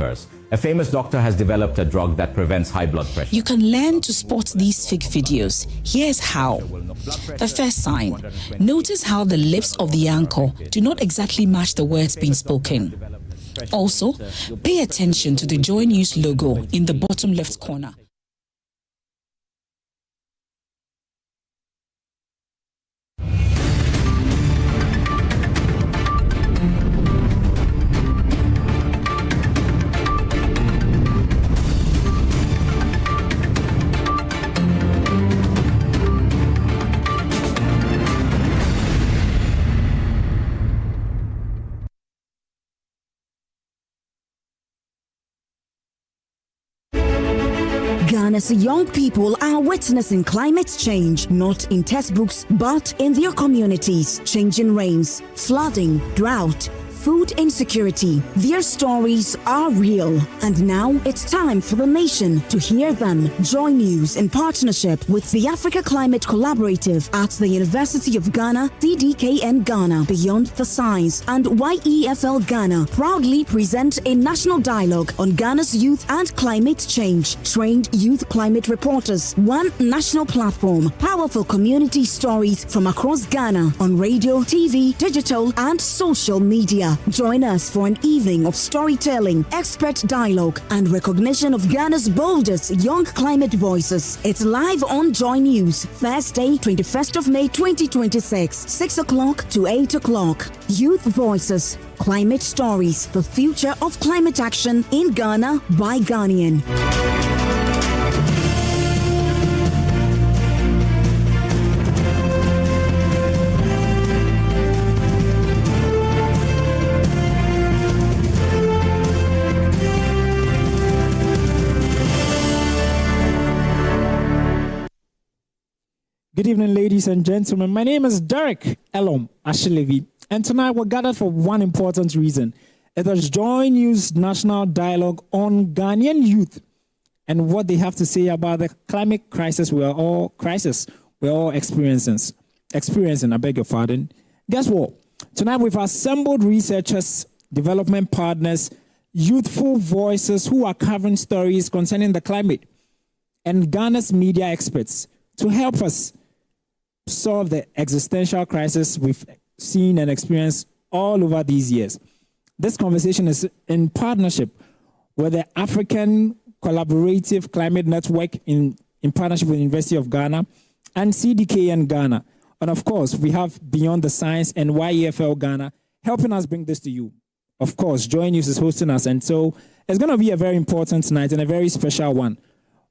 sugars. A famous doctor has developed a drug that prevents high blood pressure. You can learn to spot these fake videos. Here's how. The first sign. Notice how the lips of the anchor do not exactly match the words being spoken. Also, pay attention to the JoyNews logo in the bottom left corner. Ghana's young people are witnessing climate change, not in textbooks, but in their communities. Changing rains, flooding, drought, food insecurity. Their stories are real. And now it's time for the nation to hear them. JoyNews, in partnership with the Africa Climate Collaborative at the University of Ghana, CDKN Ghana, Beyond the Science, and YEFL Ghana, proudly present a national dialogue on Ghana's youth and climate change. Trained youth climate reporters, one national platform, powerful community stories from across Ghana on radio, TV, digital, and social media. Join us for an evening of storytelling, expert dialogue, and recognition of Ghana's boldest young climate voices. It's live on JoyNews, Thursday, 21st of May 2026, 6 o'clock to 8 o'clock. Youth Voices, Climate Stories, the future of climate action in Ghana by Ghanaian. Good evening, ladies and gentlemen. My name is Derick Elorm Ashilevi, and tonight we're gathered for one important reason. It is JoyNews National Dialogue on Ghanaian youth and what they have to say about the climate crisis we're all experiencing. I beg your pardon. Guess what? Tonight we've assembled researchers, development partners, youthful voices who are covering stories concerning the climate, and Ghana's media experts to help us solve the existential crisis we've seen and experienced all over these years. This conversation is in partnership with the African Collaborative Climate Network in partnership with the University of Ghana and CDKN Ghana. And of course, we have Beyond the Science and YEFL Ghana helping us bring this to you. Of course, JoyNews is hosting us, and so it's going to be a very important night and a very special one.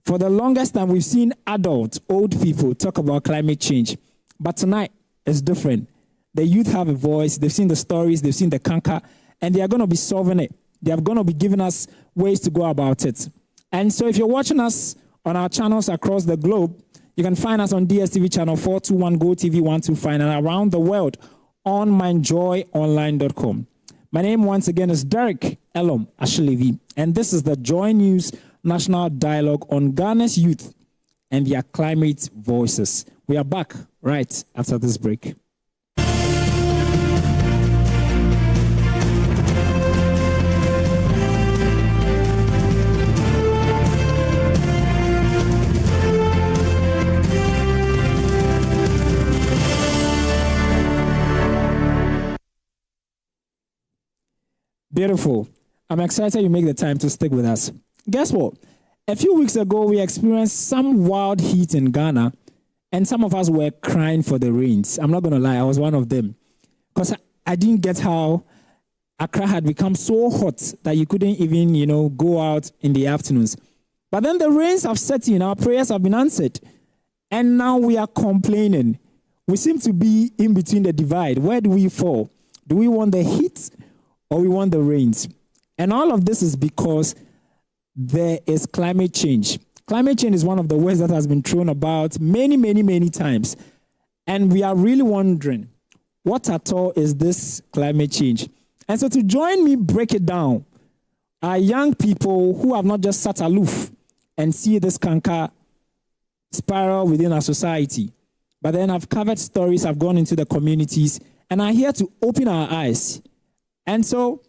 For the longest time, we've seen adults, old people talk about climate change. But tonight is different. The youth have a voice. They've seen the stories. They've seen the canker. And they are going to be solving it. They are going to be giving us ways to go about it. And so if you're watching us on our channels across the globe, you can find us on DSTV channel 421, GoTV 125, and around the world on mindjoyonline.com. My name once again is Derick Elorm Ashilevi, and this is the JoyNews National Dialogue on Ghana's youth and their climate voices. We are back right after this break. Beautiful. I'm excited you make the time to stick with us. Guess what? A few weeks ago, we experienced some wild heat in Ghana, and some of us were crying for the rains. I'm not going to lie, I was one of them. Because I didn't get how Accra had become so hot that you couldn't even, go out in the afternoons. But then the rains have set in, our prayers have been answered. And now we are complaining. We seem to be in between the divide. Where do we fall? Do we want the heat or we want the rains? And all of this is because there is climate change. Climate change is one of the words that has been thrown about many times. And we are really wondering, what at all is this climate change? And so to join me break it down are young people who have not just sat aloof and see this canker spiral within our society, but then have covered stories, have gone into the communities, and are here to open our eyes. And so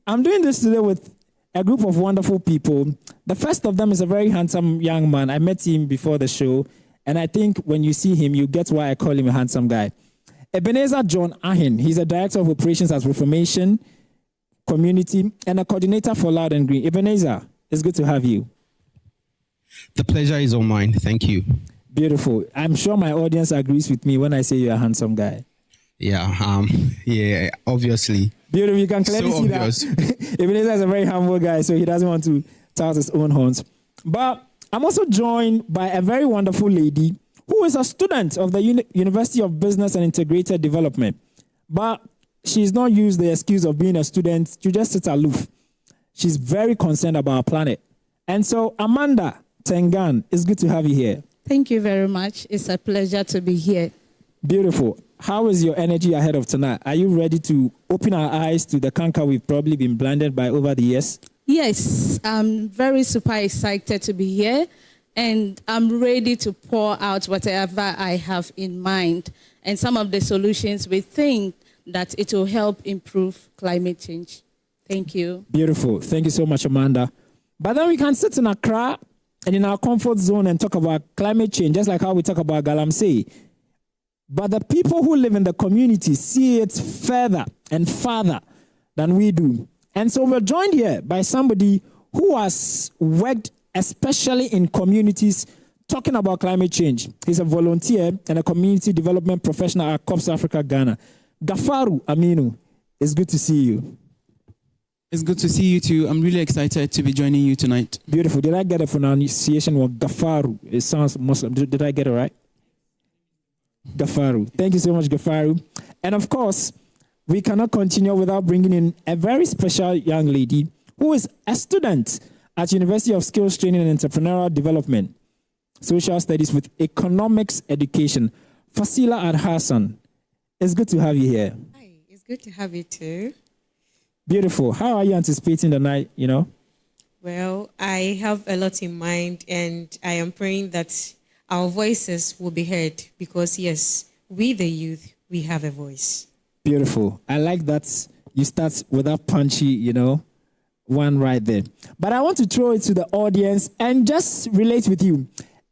I'm doing this today with a group of wonderful people. The first of them is a very handsome young man. I met him before the show, and I think when you see him, you get why I call him a handsome guy. Ebenezer John Ahin. He's a director of operations at Reformation Community and a coordinator for Loud and Green. Ebenezer, it's good to have you. The pleasure is all mine. Thank you. Beautiful. I'm sure my audience agrees with me when I say you're a handsome guy. Yeah, yeah, obviously. Beautiful. You can clearly see obvious. that Ebenezer is a very humble guy, so he doesn't want to tout his own horns. But I'm also joined by a very wonderful lady who is a student of the University of Business and Integrated Development. But she's not used the excuse of being a student to just sit aloof. She's very concerned about our planet. And so, Amanda Tengan, it's good to have you here. Thank you very much. It's a pleasure to be here. Beautiful. How is your energy ahead of tonight? Are you ready to open our eyes to the canker we've probably been blinded by over the years? Yes, I'm very super excited to be here, and I'm ready to pour out whatever I have in mind and some of the solutions we think that it will help improve climate change. Thank you. Beautiful. Thank you so much, Amanda. But then we can sit in Accra and in our comfort zone and talk about climate change, just like how we talk about Galamsey. But the people who live in the community see it further and farther than we do. And so we're joined here by somebody who has worked especially in communities talking about climate change. He's a volunteer and a community development professional at COPS Africa, Ghana. Gafaru Aminu, it's good to see you. It's good to see you too. I'm really excited to be joining you tonight. Beautiful. Did I get a pronunciation of Gafaru? It sounds Muslim. Did I get it right? Gafaru. Thank you so much, Gafaru. And of course, we cannot continue without bringing in a very special young lady who is a student at University of Skills Training and Entrepreneurial Development, Social Studies with Economics Education. Fasila Adhassan, it's good to have you here. Hi, it's good to have you too. Beautiful. How are you anticipating the night, Well, I have a lot in mind, and I am praying that our voices will be heard because, yes, we the youth, we have a voice. Beautiful. I like that you start with that punchy, one right there. But I want to throw it to the audience and just relate with you.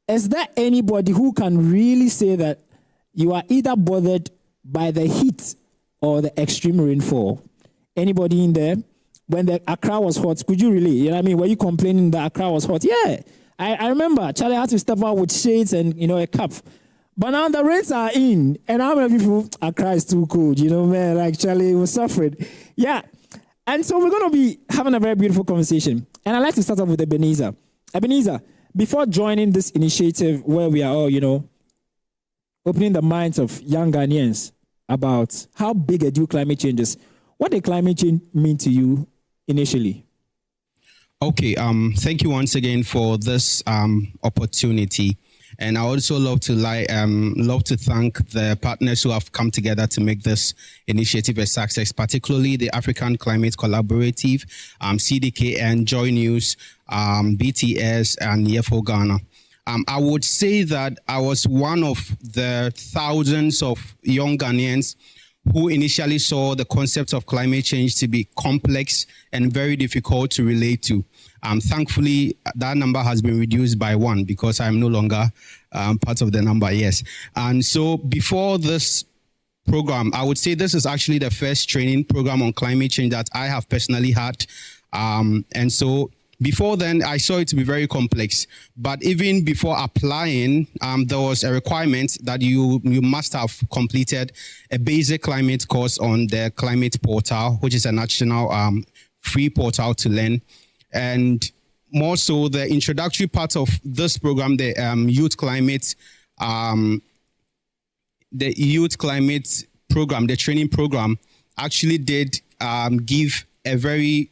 Is there anybody who can really say that you are either bothered by the heat or the extreme rainfall? Anybody in there? When the Accra was hot, could you relate? You know what I mean? Were you complaining that Accra was hot? Yeah. I remember Charlie had to step out with shades and, a cap. But now the rains are in. And how many people, Accra is too cold, man, like Charlie was suffering. Yeah. And so we're going to be having a very beautiful conversation. And I'd like to start off with Ebenezer. Ebenezer, before joining this initiative where we are all, opening the minds of young Ghanaians about how big a deal climate change is, what did climate change mean to you initially? Okay, thank you once again for this opportunity. And I also love to thank the partners who have come together to make this initiative a success, particularly the African Climate Collaborative, CDK and JoyNews, BTS, and YEFO Ghana. I would say that I was one of the thousands of young Ghanaians who initially saw the concept of climate change to be complex and very difficult to relate to. Thankfully, that number has been reduced by one because I'm no longer part of the number, yes. And so before this program, I would say this is actually the first training program on climate change that I have personally had. And so before then, I saw it to be very complex. But even before applying, there was a requirement that you must have completed a basic climate course on the Climate Portal, which is a national free portal to learn. And more so, the introductory part of this program, the youth climate program, the training program, actually did give a very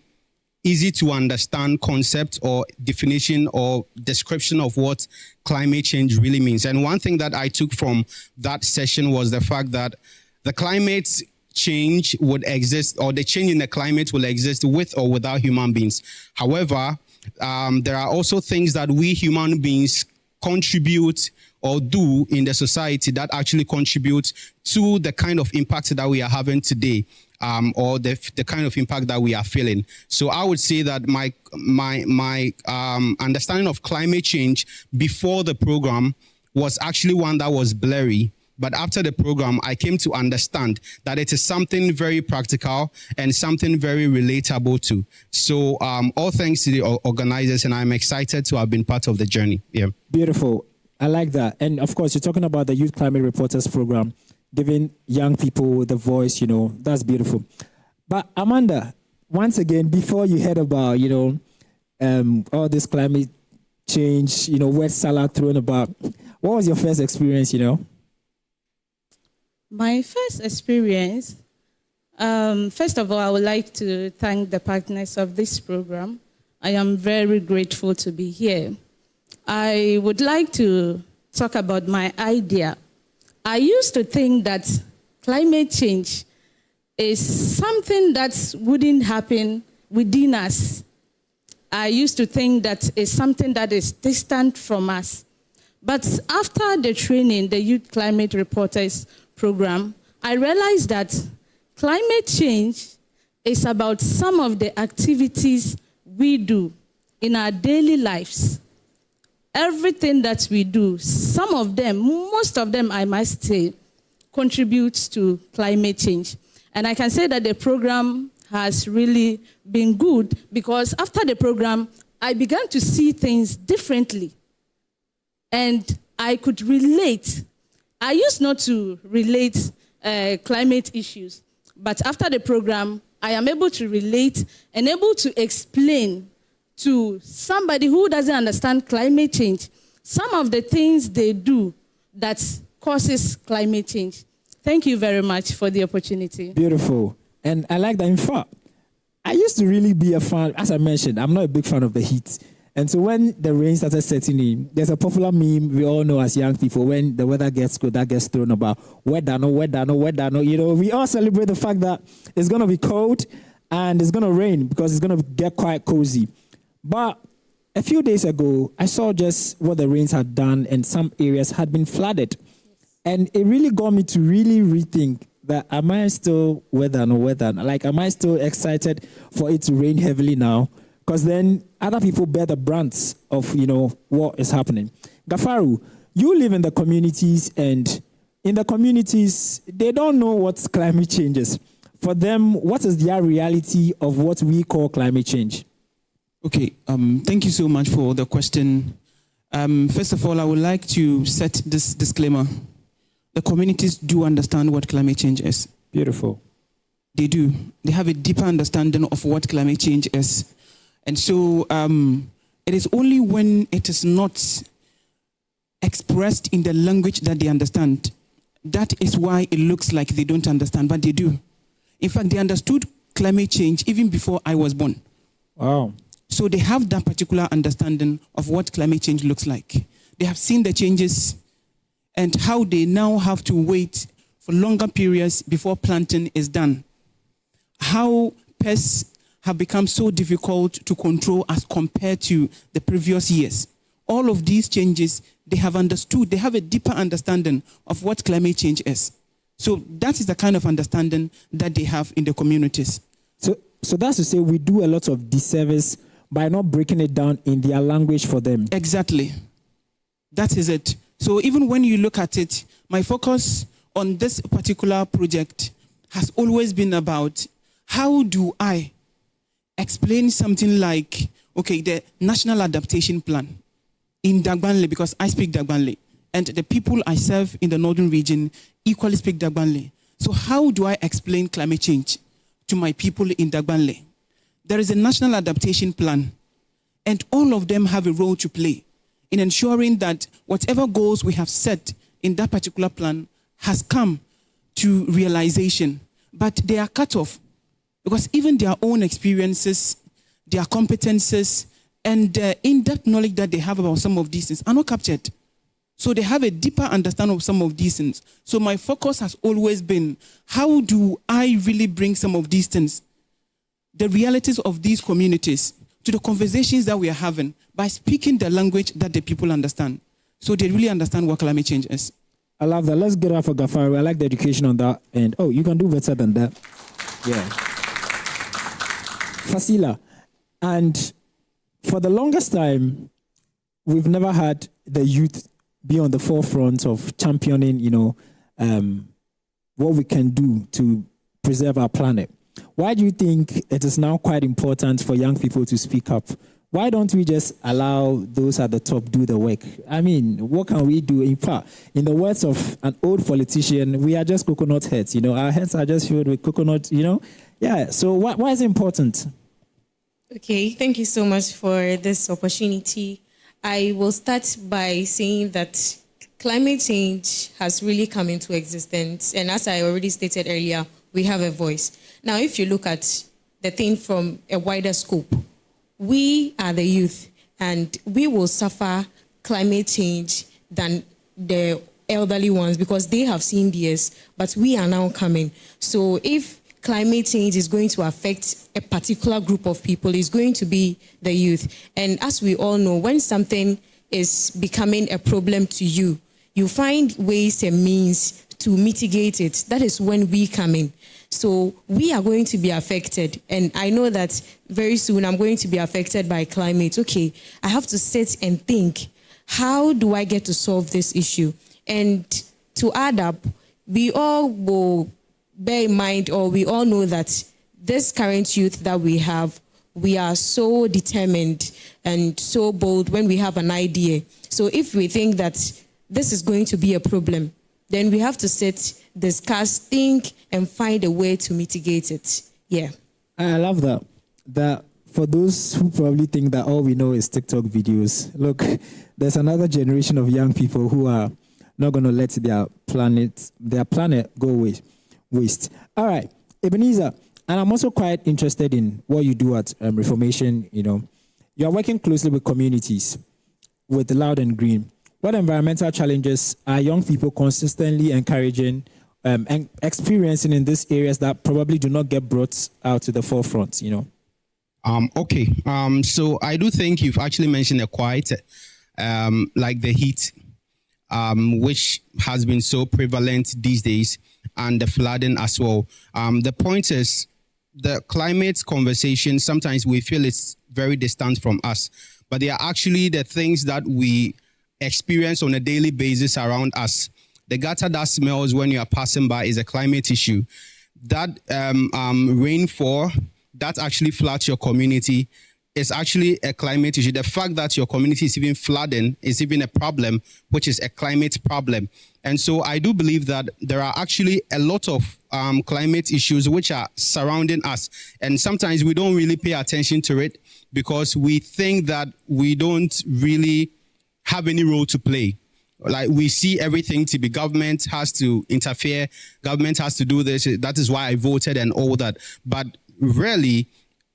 easy to understand concept or definition or description of what climate change really means. And one thing that I took from that session was the fact that the climate change would exist, or the change in the climate will exist with or without human beings. However, there are also things that we human beings contribute or do in the society that actually contribute to the kind of impact that we are having today. or the kind of impact that we are feeling. So I would say that my understanding of climate change before the program was actually one that was blurry. But after the program, I came to understand that it is something very practical and something very relatable to. So all thanks to the organizers, and I'm excited to have been part of the journey. Yeah. Beautiful. I like that. And of course, you're talking about the Youth Climate Reporters Program, giving young people the voice, that's beautiful. But Amanda, once again, before you heard about, all this climate change, wet salad thrown about, what was your first experience, My first experience, first of all, I would like to thank the partners of this program. I am very grateful to be here. I would like to talk about my idea. I used to think that climate change is something that wouldn't happen within us. I used to think that it's something that is distant from us. But after the training, the Youth Climate Reporters Program, I realized that climate change is about some of the activities we do in our daily lives. Everything that we do, some of them, most of them, I must say, contributes to climate change. And I can say that the program has really been good because after the program, I began to see things differently. And I could relate. I used not to relate climate issues, but after the program, I am able to relate and able to explain to somebody who doesn't understand climate change some of the things they do that causes climate change. Thank you very much for the opportunity. Beautiful. And I like that. In fact, I used to really be a fan. As I mentioned, I'm not a big fan of the heat. And so when the rain started setting in, there's a popular meme we all know as young people, when the weather gets good, that gets thrown about, weather, no. We all celebrate the fact that it's going to be cold and it's going to rain because it's going to get quite cozy. But a few days ago, I saw just what the rains had done and some areas had been flooded. And it really got me to really rethink that, am I still weather? Like, am I still excited for it to rain heavily now? Because then other people bear the brunt of, what is happening. Gafaru, you live in the communities, and in the communities, they don't know what climate change is. For them, what is their reality of what we call climate change? Okay, thank you so much for the question. First of all, I would like to set this disclaimer. The communities do understand what climate change is. Beautiful. They do. They have a deeper understanding of what climate change is. And so it is only when it is not expressed in the language that they understand. That is why it looks like they don't understand, but they do. In fact, they understood climate change even before I was born. Wow. So they have that particular understanding of what climate change looks like. They have seen the changes and how they now have to wait for longer periods before planting is done. How pests have become so difficult to control as compared to the previous years. All of these changes, they have understood, they have a deeper understanding of what climate change is. So that is the kind of understanding that they have in the communities. So that's to say we do a lot of disservice by not breaking it down in their language for them. Exactly. That is it. So even when you look at it, my focus on this particular project has always been about how do I explain something like, okay, the National Adaptation Plan in Dagbanle, because I speak Dagbanle, and the people I serve in the northern region equally speak Dagbanle. So how do I explain climate change to my people in Dagbanle? There is a National Adaptation Plan, and all of them have a role to play in ensuring that whatever goals we have set in that particular plan has come to realization. But they are cut off because even their own experiences, their competences, and the in-depth knowledge that they have about some of these things are not captured. So they have a deeper understanding of some of these things. So my focus has always been, how do I really bring some of these things, the realities of these communities, to the conversations that we are having by speaking the language that the people understand. So they really understand what climate change is. I love that. Let's get out for Gafaru. I like the education on that. And you can do better than that. Yeah. Fasila, and for the longest time, we've never had the youth be on the forefront of championing, what we can do to preserve our planet. Why do you think it is now quite important for young people to speak up? Why don't we just allow those at the top do the work? I mean, what can we do? In fact, in the words of an old politician, we are just coconut heads. Our heads are just filled with coconut. Yeah. So why is it important? Okay, thank you so much for this opportunity. I will start by saying that climate change has really come into existence. And as I already stated earlier, we have a voice. Now, if you look at the thing from a wider scope, we are the youth, and we will suffer climate change than the elderly ones because they have seen theirs, but we are now coming. So if climate change is going to affect a particular group of people, it's going to be the youth. And as we all know, when something is becoming a problem to you, you find ways and means to mitigate it. That is when we come in. So we are going to be affected. And I know that very soon I'm going to be affected by climate. Okay, I have to sit and think, how do I get to solve this issue? And to add up, we all will bear in mind, or we all know that this current youth that we have, we are so determined and so bold when we have an idea. So if we think that this is going to be a problem, then we have to sit, discuss, think, and find a way to mitigate it. Yeah. I love that. That for those who probably think that all we know is TikTok videos, look, there's another generation of young people who are not going to let their planet go waste. All right, Ebenezer, and I'm also quite interested in what you do at Reformation. You are working closely with communities, with Loud and Green. What environmental challenges are young people consistently encouraging and experiencing in these areas that probably do not get brought out to the forefront? Okay. So I do think you've actually mentioned it quite, like the heat, which has been so prevalent these days, and the flooding as well. The point is, the climate conversation, sometimes we feel it's very distant from us, but they are actually the things that we experience on a daily basis around us. The gutter that smells when you are passing by is a climate issue. That rainfall that actually floods your community is actually a climate issue. The fact that your community is even flooding is even a problem, which is a climate problem. And so I do believe that there are actually a lot of climate issues which are surrounding us. And sometimes we don't really pay attention to it because we think that we don't really have any role to play. Like, we see everything to be government has to interfere, government has to do this, that is why I voted and all that. But really,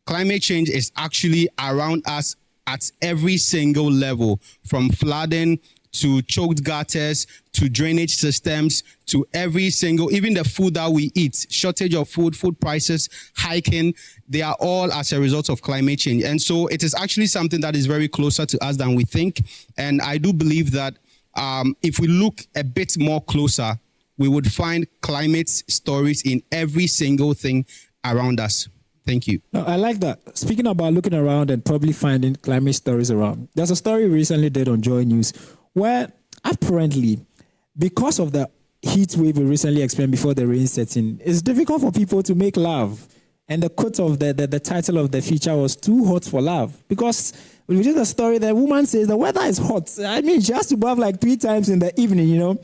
climate change is actually around us at every single level, from flooding to choked gutters to drainage systems to every single, even the food that we eat, shortage of food, food prices hiking, they are all as a result of climate change. And so it is actually something that is very closer to us than we think. And I do believe that if we look a bit more closer, we would find climate stories in every single thing around us. Thank you. No, I like that. Speaking about looking around and probably finding climate stories around, there's a story we recently did on JoyNews where apparently, because of the heat wave we recently experienced before the rain setting, it's difficult for people to make love. And the quote of the title of the feature was "Too Hot for Love," because when we did the story, the woman says the weather is hot. I mean, she has to bath like 3 times in the evening,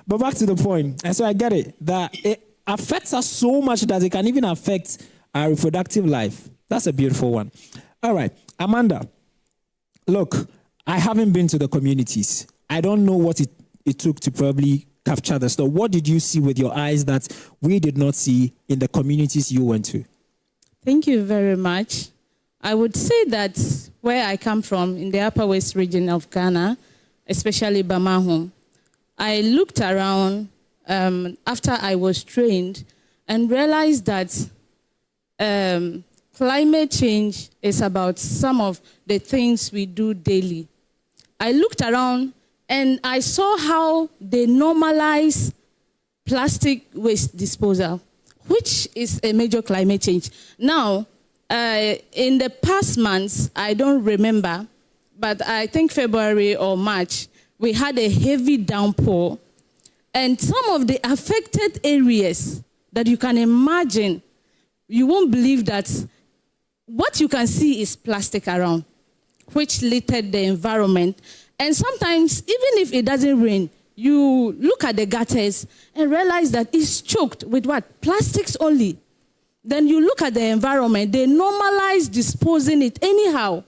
But back to the point. And so I get it, that it affects us so much that it can even affect our reproductive life. That's a beautiful one. All right, Amanda, look, I haven't been to the communities. I don't know what it took to probably capture the story. What did you see with your eyes that we did not see in the communities you went to? Thank you very much. I would say that where I come from, in the Upper West region of Ghana, especially Bamahum, I looked around after I was trained and realized that climate change is about some of the things we do daily. I looked around and I saw how they normalize plastic waste disposal. which is a major climate change. Now, in the past months, I don't remember, but I think February or March, we had a heavy downpour. And some of the affected areas that you can imagine, you won't believe that what you can see is plastic around, which littered the environment. And sometimes, even if it doesn't rain, you look at the gutters and realize that it's choked with what? Plastics only. Then you look at the environment, they normalize disposing it anyhow.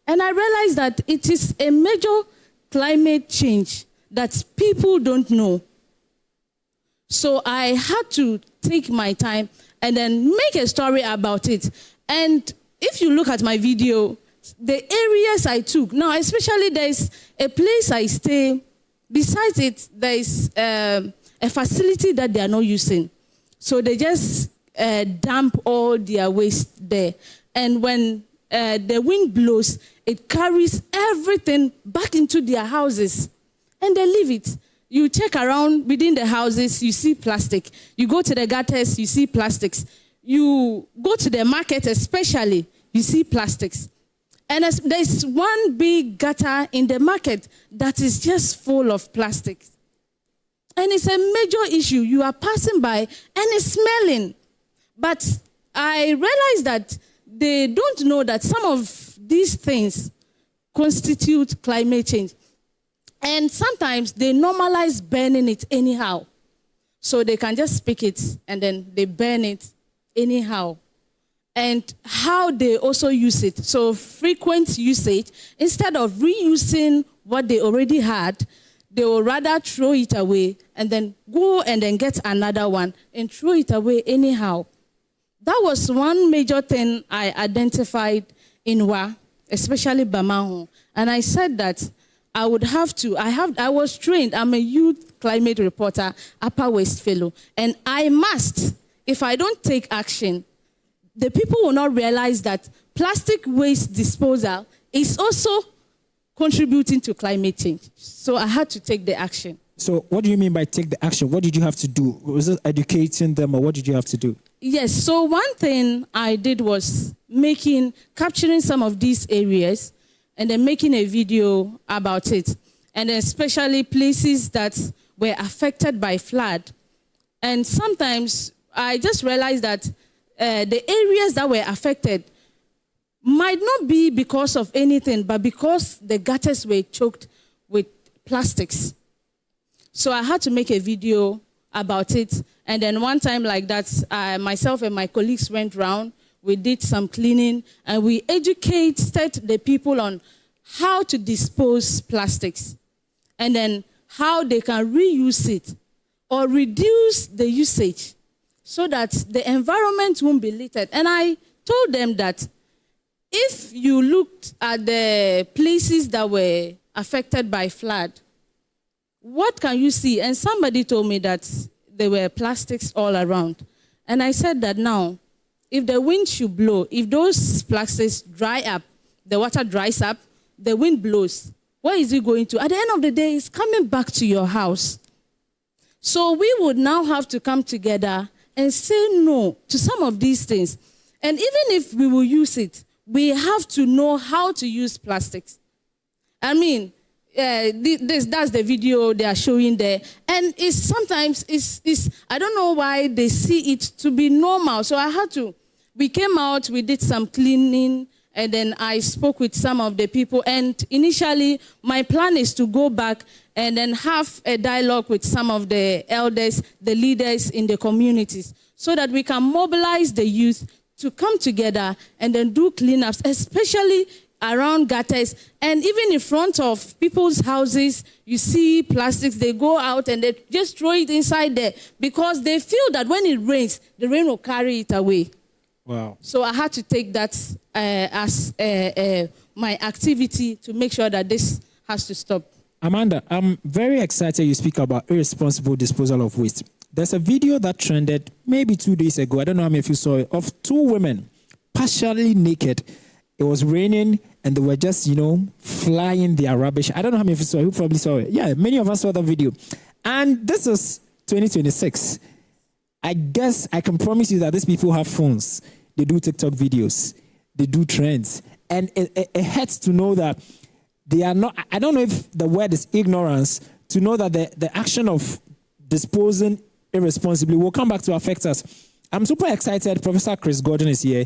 And I realized that it is a major climate change that people don't know. So I had to take my time and then make a story about it. And if you look at my video, the areas I took, now especially there's a place I stay, besides it, there's a facility that they are not using. So they just dump all their waste there. And when the wind blows, it carries everything back into their houses. And they leave it. You check around within the houses, you see plastic. You go to the gutters, you see plastics. You go to the market especially, you see plastics. And there's one big gutter in the market that is just full of plastics. And it's a major issue. You are passing by and it's smelling. But I realized that they don't know that some of these things constitute climate change. And sometimes they normalize burning it anyhow. So they can just pick it and then they burn it anyhow. And how they also use it. So frequent usage, instead of reusing what they already had, they will rather throw it away and then go and then get another one and throw it away anyhow. That was one major thing I identified in Wa, especially Bamaho. And I said that I would have to, I was trained, I'm a youth climate reporter, Upper West Fellow, and I must, if I don't take action, the people will not realize that plastic waste disposal is also contributing to climate change. So I had to take the action. So what do you mean by take the action? What did you have to do? Was it educating them or what did you have to do? Yes, so one thing I did was capturing some of these areas and then making a video about it. And especially places that were affected by flood. And sometimes I just realized that the areas that were affected might not be because of anything, but because the gutters were choked with plastics. So I had to make a video about it. And then one time like that, myself and my colleagues went around, we did some cleaning, and we educated the people on how to dispose plastics, and then how they can reuse it or reduce the usage so that the environment won't be littered. And I told them that if you looked at the places that were affected by flood, what can you see? And somebody told me that there were plastics all around. And I said that now, if the wind should blow, if those plastics dry up, the water dries up, the wind blows, where is it going to? At the end of the day, it's coming back to your house. So we would now have to come together and say no to some of these things. And even if we will use it, we have to know how to use plastics. I mean, that's the video they are showing there. And it's sometimes, I don't know why they see it to be normal. So we came out, we did some cleaning, and then I spoke with some of the people. And initially, my plan is to go back and then have a dialogue with some of the elders, the leaders in the communities, so that we can mobilize the youth to come together and then do cleanups, especially around gutters. And even in front of people's houses, you see plastics, they go out and they just throw it inside there because they feel that when it rains, the rain will carry it away. Wow. So I had to take that as my activity to make sure that this has to stop. Amanda, I'm very excited you speak about irresponsible disposal of waste. There's a video that trended maybe 2 days ago, I don't know how many of you saw it, of two women partially naked. It was raining and they were just, flying their rubbish. I don't know how many of you saw it. Who probably saw it? Yeah, many of us saw that video. And this is 2026. I guess I can promise you that these people have phones. They do TikTok videos. They do trends. And it hurts to know that they are not, I don't know if the word is ignorance, to know that the action of disposing irresponsibly will come back to affect us. I'm super excited. Professor Chris Gordon is here.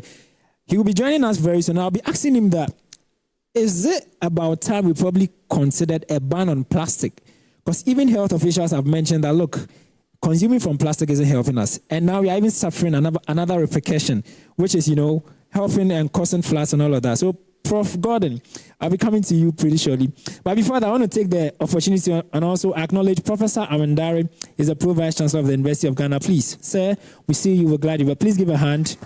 He will be joining us very soon. I'll be asking him that, is it about time we probably considered a ban on plastic? Because even health officials have mentioned that, look, consuming from plastic isn't helping us. And now we are even suffering another repercussion, which is, helping and causing floods and all of that. So, Prof. Gordon, I'll be coming to you pretty shortly. But before that, I want to take the opportunity and also acknowledge Professor Awendare. He's a Pro Vice Chancellor of the University of Ghana. Please, sir, we see you. We're glad you were. Please give a hand.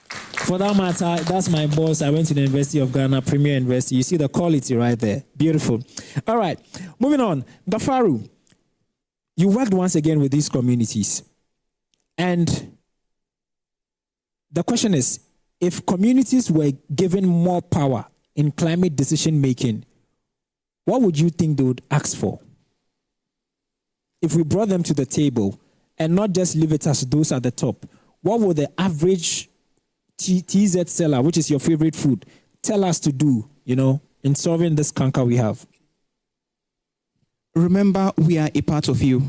For that matter, that's my boss. I went to the University of Ghana, Premier University. You see the quality right there. Beautiful. All right, moving on. Gafaru, you worked once again with these communities. And the question is, if communities were given more power in climate decision making, what would you think they would ask for? If we brought them to the table and not just leave it as those at the top, what would the average TZ seller, which is your favorite food, tell us to do, in solving this canker we have? Remember, we are a part of you.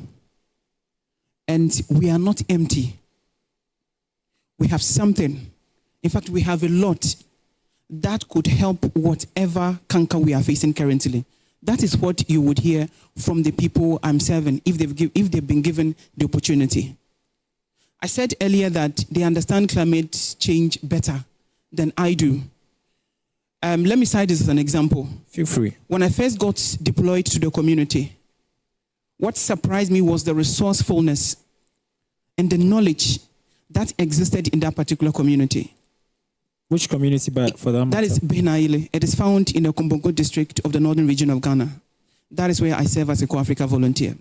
And we are not empty. We have something. In fact, we have a lot that could help whatever canker we are facing currently. That is what you would hear from the people I'm serving if they've been given the opportunity. I said earlier that they understand climate change better than I do. Let me cite this as an example. Feel free. When I first got deployed to the community, what surprised me was the resourcefulness and the knowledge that existed in that particular community. Which community for them? That is Benaile. It is found in the Kombongo district of the northern region of Ghana. That is where I serve as a Co-Africa volunteer.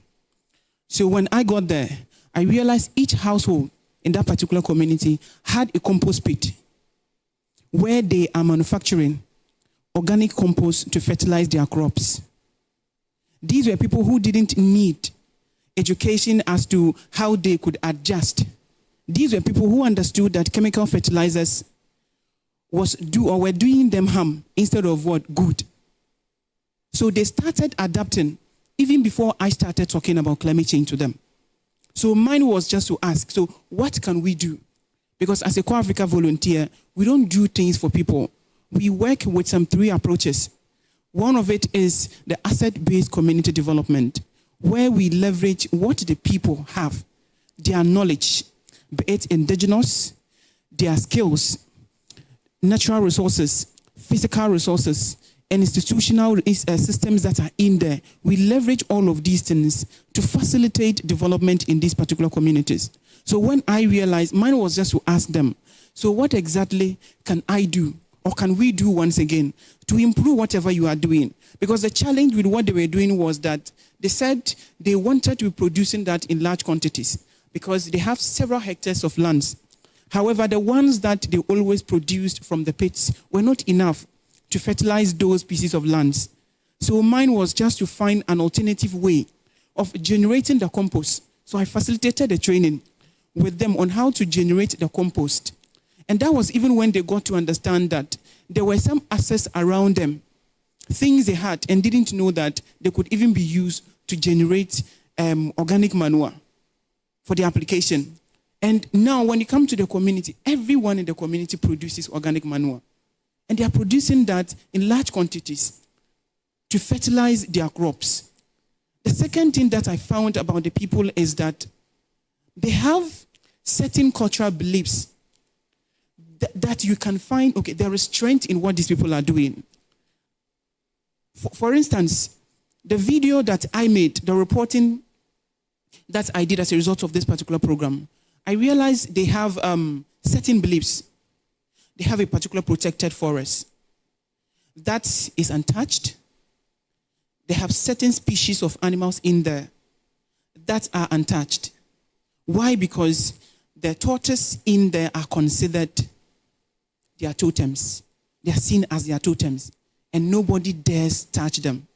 So when I got there, I realized each household in that particular community had a compost pit where they are manufacturing organic compost to fertilize their crops. These were people who didn't need education as to how they could adjust. These were people who understood that chemical fertilizers were doing them harm instead of good. So they started adapting even before I started talking about climate change to them. So mine was just to ask, so what can we do? Because as a Co-Africa volunteer, we don't do things for people. We work with some 3 approaches. One of it is the asset-based community development, where we leverage what the people have, their knowledge, be it indigenous, their skills, natural resources, physical resources, and institutional systems that are in there. We leverage all of these things to facilitate development in these particular communities. So when I realized, mine was just to ask them, so what exactly can I do, or can we do once again, to improve whatever you are doing? Because the challenge with what they were doing was that they said they wanted to be producing that in large quantities because they have several hectares of lands. However, the ones that they always produced from the pits were not enough to fertilize those pieces of lands. So mine was just to find an alternative way of generating the compost. So I facilitated the training with them on how to generate the compost. And that was even when they got to understand that there were some assets around them, things they had and didn't know that they could even be used to generate organic manure for the application. And now when you come to the community, everyone in the community produces organic manure. And they are producing that in large quantities to fertilize their crops. The second thing that I found about the people is that they have certain cultural beliefs that you can find, there is strength in what these people are doing. For instance, the video that I made, the reporting that I did as a result of this particular program, I realized they have certain beliefs. They have a particular protected forest that is untouched. They have certain species of animals in there that are untouched. Why? Because the tortoise in there are considered their totems. They are seen as their totems, and nobody dares touch them.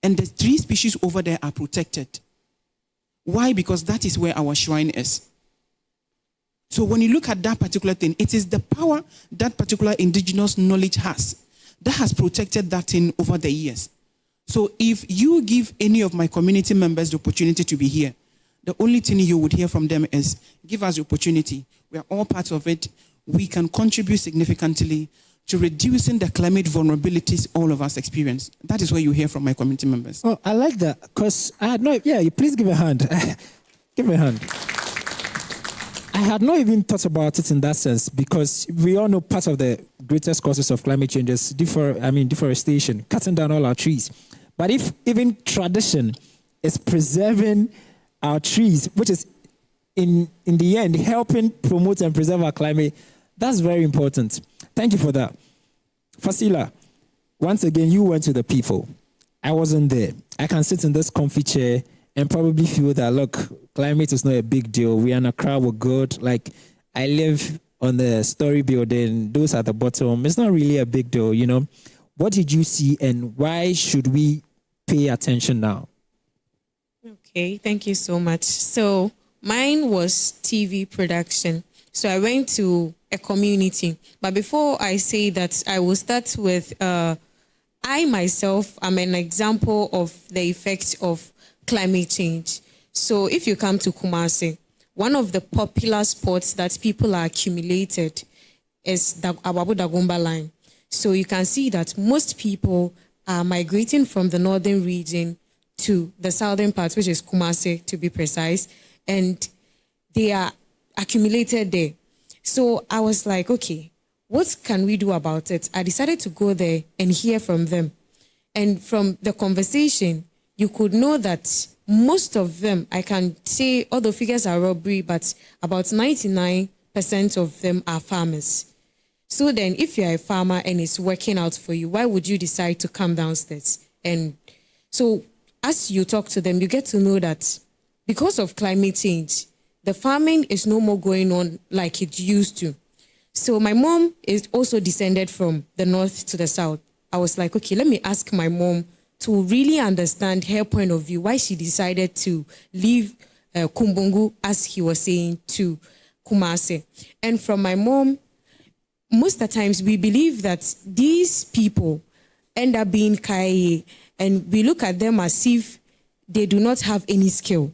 And the 3 species over there are protected. Why? Because that is where our shrine is. So when you look at that particular thing, it is the power that particular indigenous knowledge has that has protected that thing over the years. So if you give any of my community members the opportunity to be here, the only thing you would hear from them is, give us the opportunity. We are all part of it. We can contribute significantly to reducing the climate vulnerabilities all of us experience. That is what you hear from my community members. Oh, I like that, because I had no, yeah, please give a hand. Give me a hand. I had not even thought about it in that sense, because we all know part of the greatest causes of climate change is deforestation, cutting down all our trees. But if even tradition is preserving our trees, which is in the end helping promote and preserve our climate, that's very important. Thank you for that. Fasila, once again, you went to the people. I wasn't there. I can sit in this comfy chair and probably feel that, look, climate is not a big deal. We are in Accra, we're good. Like, I live on the story building, those at the bottom. It's not really a big deal, you know. What did you see, and why should we pay attention now? Okay, thank you so much. So mine was TV production. So I went to a community. But before I say that, I will start with, I myself am an example of the effects of climate change. So if you come to Kumasi, one of the popular spots that people are accumulated is the Ababu Dagomba line. So you can see that most people are migrating from the northern region to the southern part, which is Kumasi to be precise, and they are accumulated there. So I was like, okay, what can we do about it? I decided to go there and hear from them. And from the conversation, you could know that most of them, I can say all the figures are robbery, but about 99% of them are farmers. So then if you're a farmer and it's working out for you, why would you decide to come downstairs? And so as you talk to them, you get to know that because of climate change, the farming is no more going on like it used to. So my mom is also descended from the north to the south. I was like, okay, let me ask my mom to really understand her point of view, why she decided to leave Kumbungu, as he was saying, to Kumasi. And from my mom, most of the times we believe that these people end up being kaye, and we look at them as if they do not have any skill.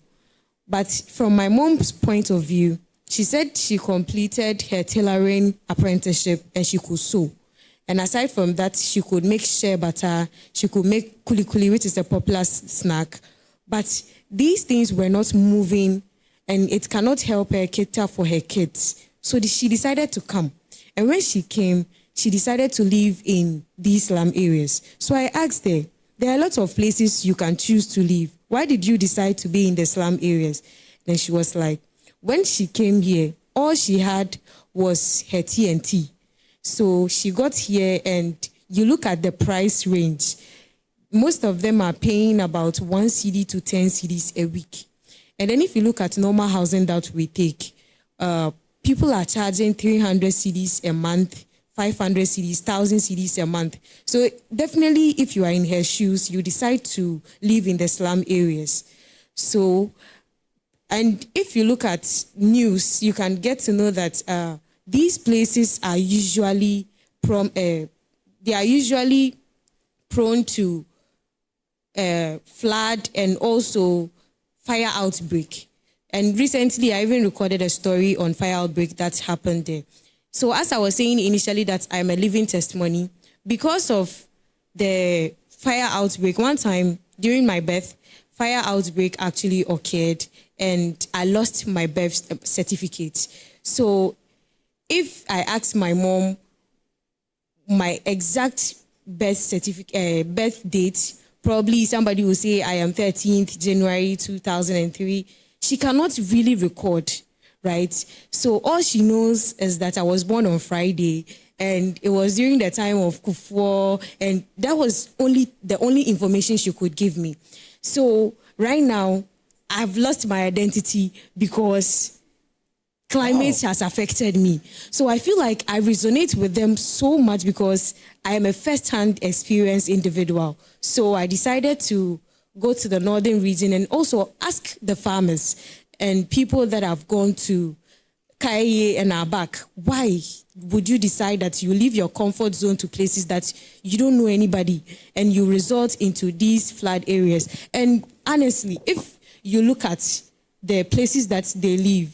But from my mom's point of view, she said she completed her tailoring apprenticeship and she could sew. And aside from that, she could make shea butter, she could make kuli kuli, which is a popular snack. But these things were not moving, and it cannot help her cater for her kids. So she decided to come. And when she came, she decided to live in these slum areas. So I asked her, there are lots of places you can choose to live. Why did you decide to be in the slum areas? Then she was like, when she came here, all she had was her TNT. So she got here, and you look at the price range. Most of them are paying about 1 cedi to 10 cedis a week. And then if you look at normal housing that we take, people are charging 300 cedis a month, 500 cedis, 1,000 cedis a month. So definitely, if you are in her shoes, you decide to live in the slum areas. So, and if you look at news, you can get to know that these places are usually prone to flood and also fire outbreak. And recently, I even recorded a story on fire outbreak that happened there. So as I was saying initially that I'm a living testimony, because of the fire outbreak, one time during my birth, fire outbreak actually occurred and I lost my birth certificate. So if I ask my mom my exact birth date, probably somebody will say I am 13th January 2003. She cannot really record, right? So all she knows is that I was born on Friday and it was during the time of Akufo, and that was the only information she could give me. So right now, I've lost my identity because climate has affected me. So I feel like I resonate with them so much because I am a first-hand experience individual. So I decided to go to the northern region and also ask the farmers and people that have gone to Kaye and our back. Why would you decide that you leave your comfort zone to places that you don't know anybody and you resort into these flood areas? And honestly, if you look at the places that they live,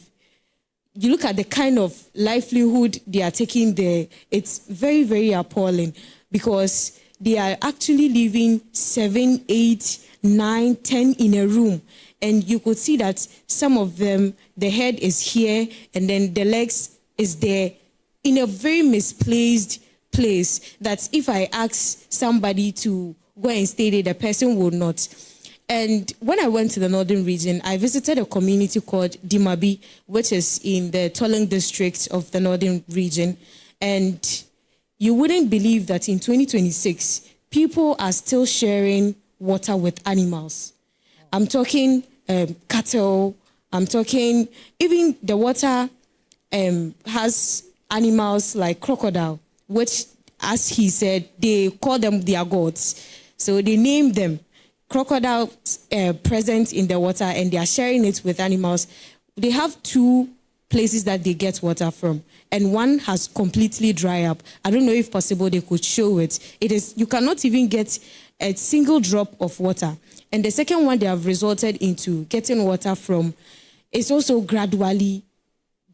you look at the kind of livelihood they are taking there, it's very, very appalling, because they are actually living 7, 8, 9, 10 in a room. And you could see that some of them, the head is here and then the legs is there in a very misplaced place that if I ask somebody to go and stay there, the person would not. And when I went to the northern region, I visited a community called Dimabi, which is in the Tolong district of the northern region. And you wouldn't believe that in 2026, people are still sharing water with animals. I'm talking cattle, I'm talking, even the water has animals like crocodile, which, as he said, they call them their gods. So they name them. Crocodile present in the water, and they are sharing it with animals. They have 2 places that they get water from, and one has completely dried up. I don't know if possible they could show it. It is, you cannot even get a single drop of water. And the second one they have resorted into getting water from is also gradually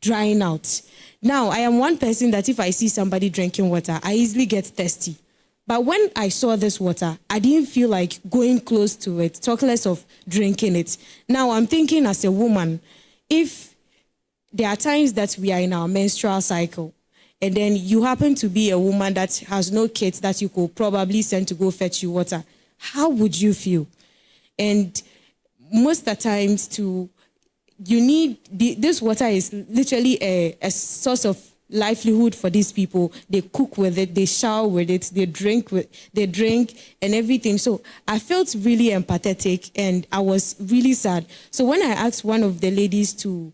drying out. Now, I am one person that if I see somebody drinking water, I easily get thirsty. But when I saw this water, I didn't feel like going close to it, talk less of drinking it. Now, I'm thinking as a woman, if there are times that we are in our menstrual cycle, and then you happen to be a woman that has no kids that you could probably send to go fetch you water, how would you feel? And most of the times, you need, this water is literally a source of livelihood for these people. They cook with it, they shower with it, they drink and everything. So I felt really empathetic and I was really sad. So when I asked one of the ladies to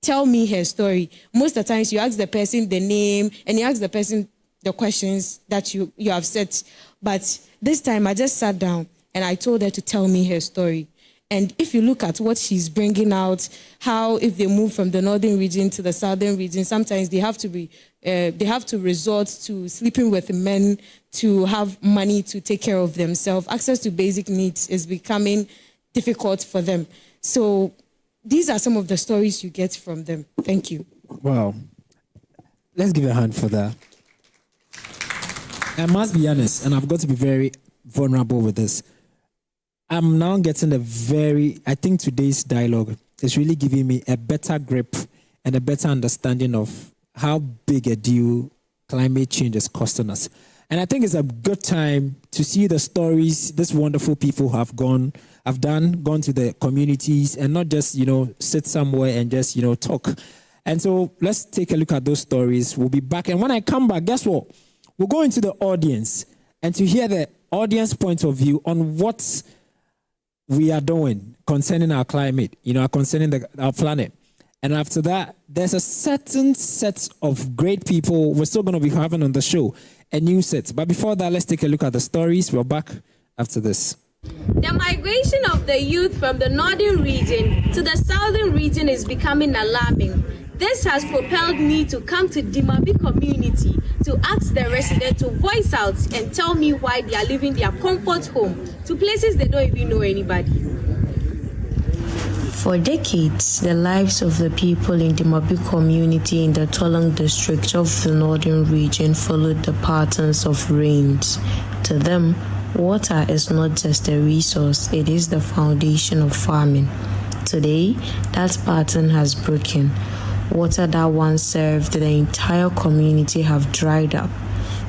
tell me her story, most of the times you ask the person the name and you ask the person the questions that you have set. But this time I just sat down and I told her to tell me her story. And if you look at what she's bringing out, how if they move from the northern region to the southern region, sometimes they have to resort to sleeping with men to have money to take care of themselves. Access to basic needs is becoming difficult for them. So these are some of the stories you get from them. Thank you. Wow. Let's give a hand for that. I must be honest, and I've got to be very vulnerable with this. I'm now getting I think today's dialogue is really giving me a better grip and a better understanding of how big a deal climate change is costing us. And I think it's a good time to see the stories these wonderful people have gone to the communities and not just, sit somewhere and just, talk. And so let's take a look at those stories. We'll be back. And when I come back, guess what? We'll go into the audience and to hear the audience point of view on what we are doing concerning our climate, concerning our planet. And after that, there's a certain set of great people we're still going to be having on the show, a new set. But before that, let's take a look at the stories. We're back after this. The migration of the youth from the northern region to the southern region is becoming alarming. This has propelled me to come to Dimabi community to ask the residents to voice out and tell me why they are leaving their comfort home to places they don't even know anybody. For decades, the lives of the people in Dimabi community in the Tolong district of the northern region followed the patterns of rains. To them, water is not just a resource, it is the foundation of farming. Today, that pattern has broken. Water that once served the entire community have dried up.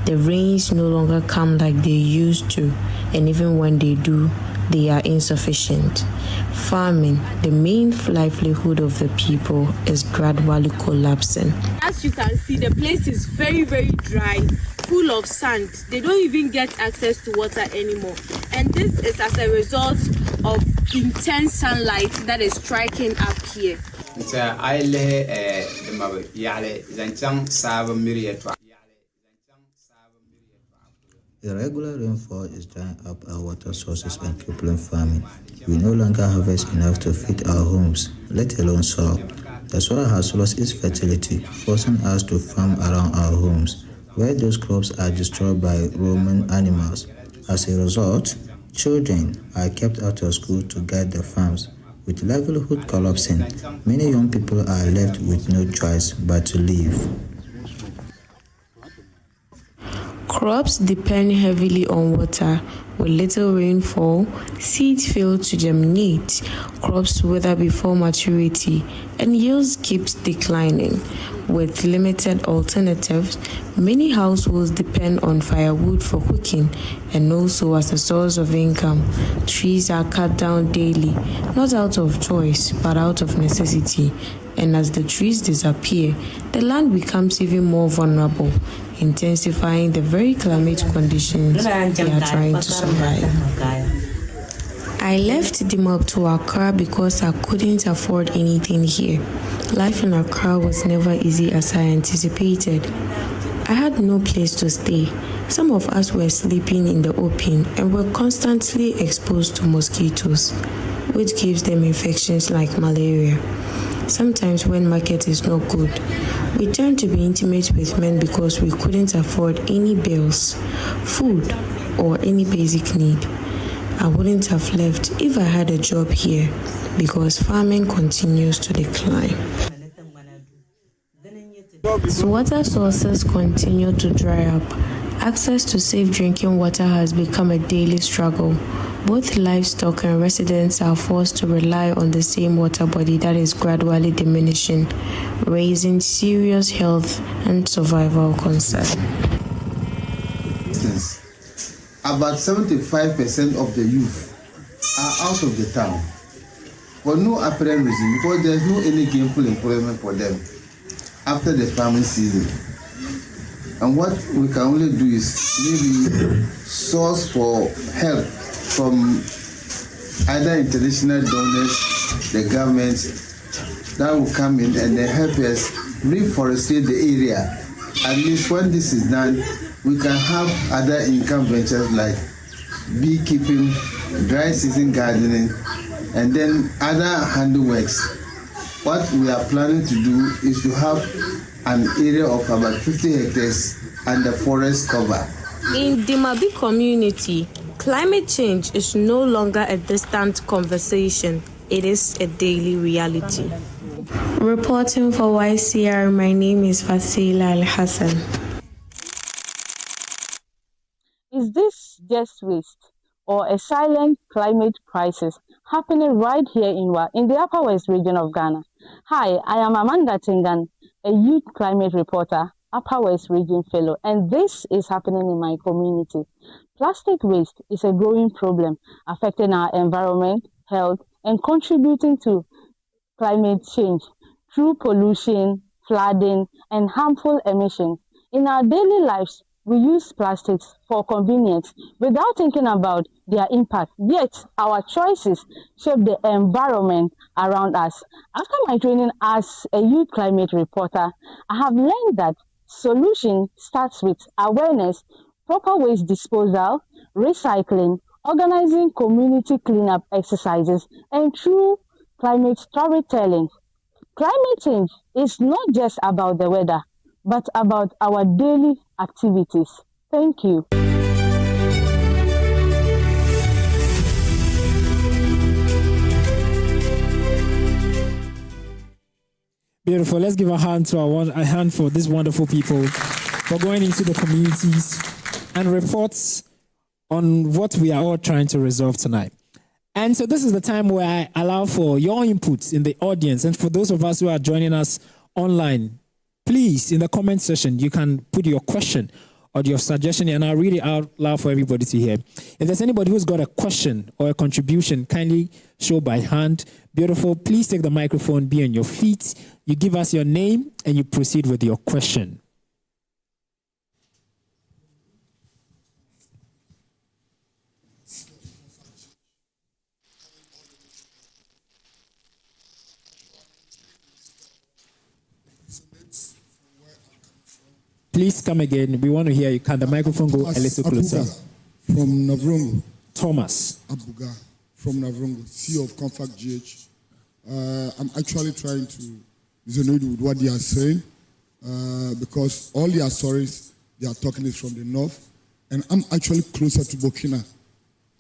The rains no longer come like they used to, and even when they do, they are insufficient. Farming, the main livelihood of the people, is gradually collapsing. As you can see, the place is very, very dry, full of sand. They don't even get access to water anymore. And this is as a result of intense sunlight that is striking up here. Irregular rainfall is drying up our water sources and crippling farming. We no longer harvest enough to feed our homes, let alone soil. The soil has lost its fertility, forcing us to farm around our homes, where those crops are destroyed by roaming animals. As a result, children are kept out of school to guard the farms. With livelihood collapsing, many young people are left with no choice but to leave. Crops depend heavily on water. With little rainfall, seeds fail to germinate, crops wither before maturity, and yields keeps declining. With limited alternatives, many households depend on firewood for cooking and also as a source of income. Trees are cut down daily, not out of choice, but out of necessity. And as the trees disappear, the land becomes even more vulnerable, intensifying the very climate conditions they are trying to survive. I left Dimop to Accra because I couldn't afford anything here. Life in Accra was never easy as I anticipated. I had no place to stay. Some of us were sleeping in the open and were constantly exposed to mosquitoes, which gives them infections like malaria. Sometimes when market is not good, we turn to be intimate with men because we couldn't afford any bills, food, or any basic need. I wouldn't have left if I had a job here because farming continues to decline. So water sources continue to dry up. Access to safe drinking water has become a daily struggle. Both livestock and residents are forced to rely on the same water body that is gradually diminishing, raising serious health and survival concerns. About 75% of the youth are out of the town for no apparent reason, because there's no any gainful employment for them after the farming season. And what we can only do is maybe source for help from either international donors, the government, that will come in and they help us reforestate the area. At least when this is done, we can have other income ventures like beekeeping, dry season gardening, and then other handworks. What we are planning to do is to have an area of about 50 hectares and the forest cover. In the Mabi community, climate change is no longer a distant conversation. It is a daily reality. Reporting for YCR, my name is Fasila Al-Hassan. Is this just waste or a silent climate crisis happening right here in the Upper West region of Ghana? Hi, I am Amanda Tingan, a youth climate reporter, Upper West Region Fellow, and this is happening in my community. Plastic waste is a growing problem affecting our environment, health, and contributing to climate change through pollution, flooding, and harmful emissions. In our daily lives, we use plastics for convenience without thinking about their impact. Yet, our choices shape the environment around us. After my training as a youth climate reporter, I have learned that solution starts with awareness, proper waste disposal, recycling, organizing community cleanup exercises, and through climate storytelling. Climate change is not just about the weather, but about our daily activities. Thank you. Beautiful. Let's give a hand for these wonderful people for going into the communities and reports on what we are all trying to resolve tonight. And so this is the time where I allow for your inputs in the audience. And for those of us who are joining us online, please, in the comment section, you can put your question or your suggestion, and I'll read it out loud for everybody to hear. If there's anybody who's got a question or a contribution, kindly show by hand. Beautiful. Please take the microphone, be on your feet. You give us your name, and you proceed with your question. Please come again. We want to hear you. Can the microphone go a little closer? From Navrongo. Thomas Abuga from Navrongo, CEO of Comfort GH. I'm actually trying to resonated with what they are saying because all their stories they are talking is from the north. And I'm actually closer to Burkina,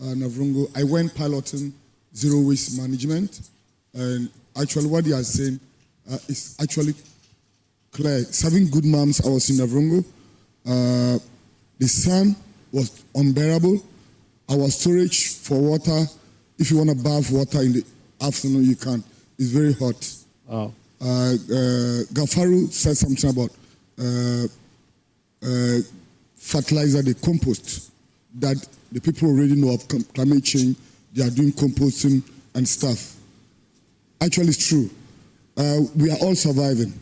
Navrongo. I went piloting zero waste management. And actually what they are saying is actually clear. 7 good months I was in Navrongo. The sun was unbearable. Our storage for water, if you want to bath water in the afternoon, you can. It's very hot. Wow. Gafaru said something about fertilizer, the compost, that the people already know of climate change. They are doing composting and stuff. Actually, it's true. We are all surviving.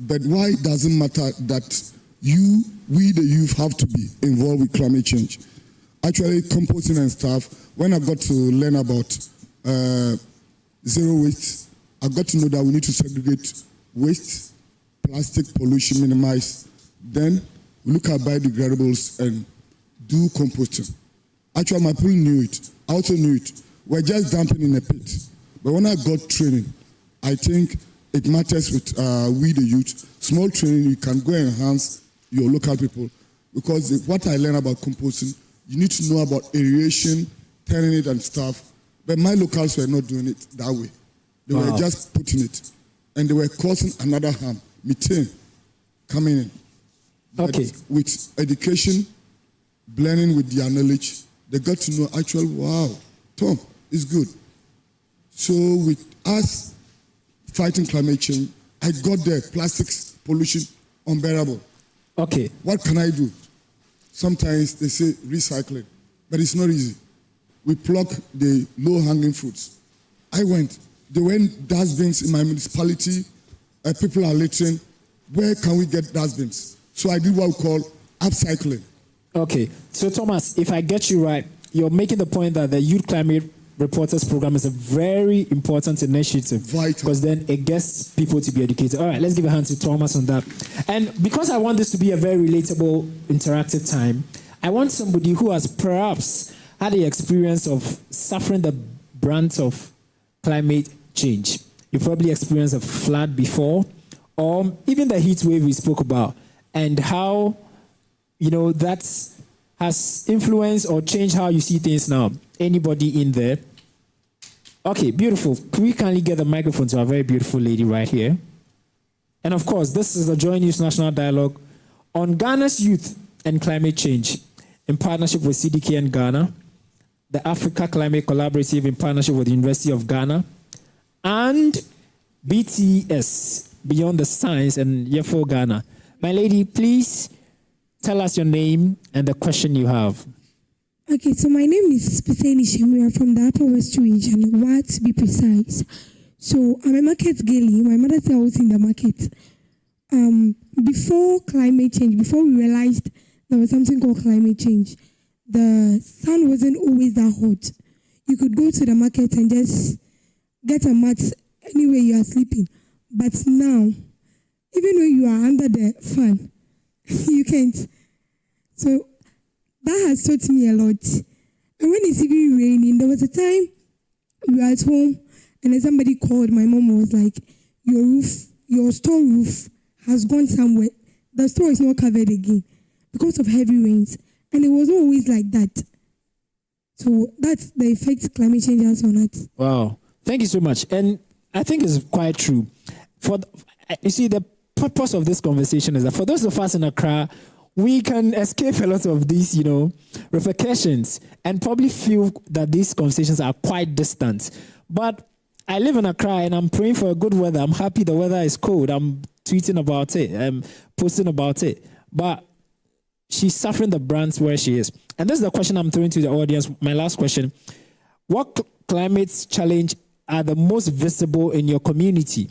But why does it matter that we the youth have to be involved with climate change? Actually, composting and stuff, when I got to learn about zero waste, I got to know that we need to segregate waste, plastic pollution, minimize. Then we look at biodegradables and do composting. Actually, my people knew it. I also knew it. We're just dumping in a pit. But when I got training, I think it matters with we the youth. Small training, you can go and enhance your local people. Because what I learned about composting, you need to know about aeration, turning it and stuff. But my locals were not doing it that way. They were just putting it. And they were causing another harm, methane, coming in. But okay. With education, blending with their knowledge, they got to know actually, wow, Tom, it's good. So with us fighting climate change, I got there, plastics, pollution, unbearable. Okay. What can I do? Sometimes they say recycling, but it's not easy. We pluck the low-hanging fruits. I went. There were dustbins in my municipality. People are littering. Where can we get dustbins? So I did what we call upcycling. Okay. So Thomas, if I get you right, you're making the point that the Youth Climate Reporters Program is a very important initiative. Vital. Because then it gets people to be educated. All right, let's give a hand to Thomas on that. And because I want this to be a very relatable, interactive time, I want somebody who has perhaps had the experience of suffering the brunt of climate change. You probably experienced a flood before, or even the heat wave we spoke about, and how, that has influenced or changed how you see things now. Anybody in there? Okay, beautiful. Can we kindly get the microphone to our very beautiful lady right here? And of course, this is the JoyNews National Dialogue on Ghana's youth and climate change in partnership with CDK and Ghana, the Africa Climate Collaborative in partnership with the University of Ghana, and BTS, Beyond the Science, and Yefo Ghana. My lady, please tell us your name and the question you have. Okay, so my name is Piseni Shemira from the Upper West region, What to be precise. So I'm a market girlie. My mother said I was in the market. Before climate change, before we realized there was something called climate change, the sun wasn't always that hot. You could go to the market and just get a mat anywhere you are sleeping. But now, even when you are under the fan, you can't. So that has taught me a lot. And when it's even raining, there was a time we were at home and then somebody called. My mom was like, your store roof has gone somewhere. The store is not covered again because of heavy rains. And it wasn't always like that. So that's the effect climate change has on it. Wow. Thank you so much. And I think it's quite true. You see, the purpose of this conversation is that for those of us in Accra, we can escape a lot of these, repercussions and probably feel that these conversations are quite distant. But I live in Accra and I'm praying for a good weather. I'm happy the weather is cold. I'm tweeting about it. I'm posting about it. But she's suffering the brunt where she is. And this is the question I'm throwing to the audience. My last question. What climate challenge are the most visible in your community?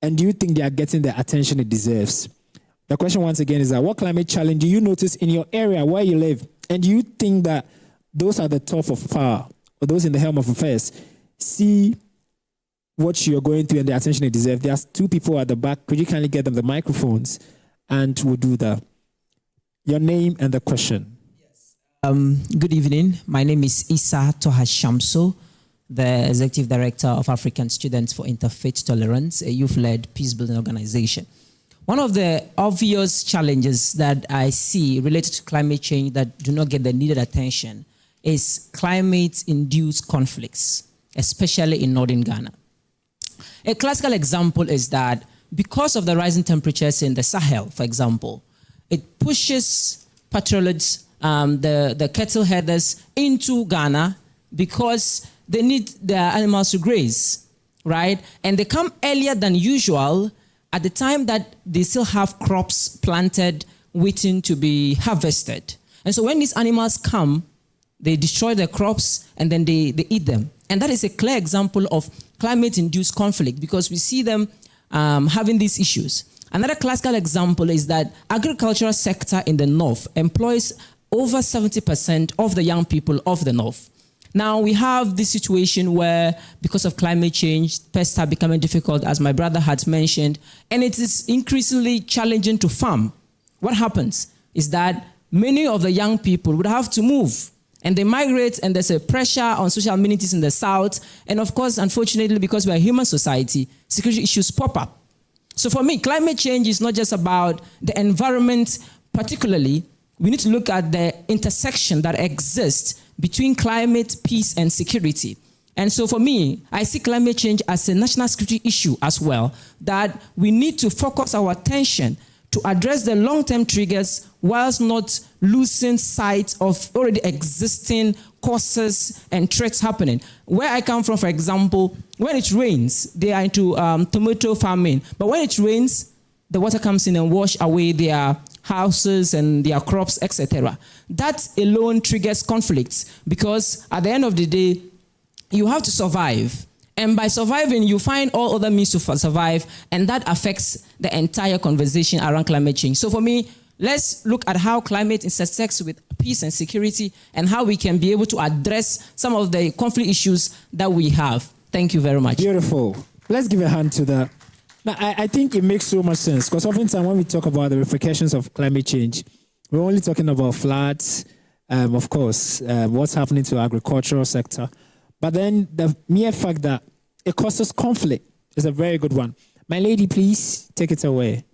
And do you think they are getting the attention it deserves? The question once again is that what climate challenge do you notice in your area where you live? And do you think that those are the top of power or those in the helm of affairs see what you're going through and the attention it deserves? There's 2 people at the back. Could you kindly get them the microphones and we'll do that? Your name and the question. Good evening. My name is Issa Toha Shamso the Executive Director of African Students for Interfaith Tolerance, a youth-led peace-building organization. One of the obvious challenges that I see related to climate change that do not get the needed attention is climate-induced conflicts, especially in northern Ghana. A classical example is that because of the rising temperatures in the Sahel, for example, it pushes patrologists, the cattle herders into Ghana because they need their animals to graze, right? And they come earlier than usual at the time that they still have crops planted waiting to be harvested. And so when these animals come, they destroy the crops and then they eat them. And that is a clear example of climate-induced conflict because we see them having these issues. Another classical example is that agricultural sector in the north employs over 70% of the young people of the north. Now we have this situation where because of climate change, pests are becoming difficult, as my brother had mentioned, and it is increasingly challenging to farm. What happens is that many of the young people would have to move and they migrate, and there's a pressure on social amenities in the south. And of course, unfortunately, because we're a human society, security issues pop up. So for me, climate change is not just about the environment particularly. We need to look at the intersection that exists between climate, peace, and security. And so for me, I see climate change as a national security issue as well, that we need to focus our attention to address the long-term triggers whilst not losing sight of already existing causes and threats happening. Where I come from, for example, when it rains, they are into tomato farming. But when it rains, the water comes in and wash away their houses and their crops, etc. That alone triggers conflicts because at the end of the day, you have to survive. And by surviving, you find all other means to survive, and that affects the entire conversation around climate change. So for me, let's look at how climate intersects with peace and security and how we can be able to address some of the conflict issues that we have. Thank you very much. Beautiful. Let's give a hand to that. Now, I think it makes so much sense because oftentimes when we talk about the repercussions of climate change, we're only talking about floods, of course, what's happening to the agricultural sector. But then the mere fact that it causes conflict is a very good one. My lady, please take it away.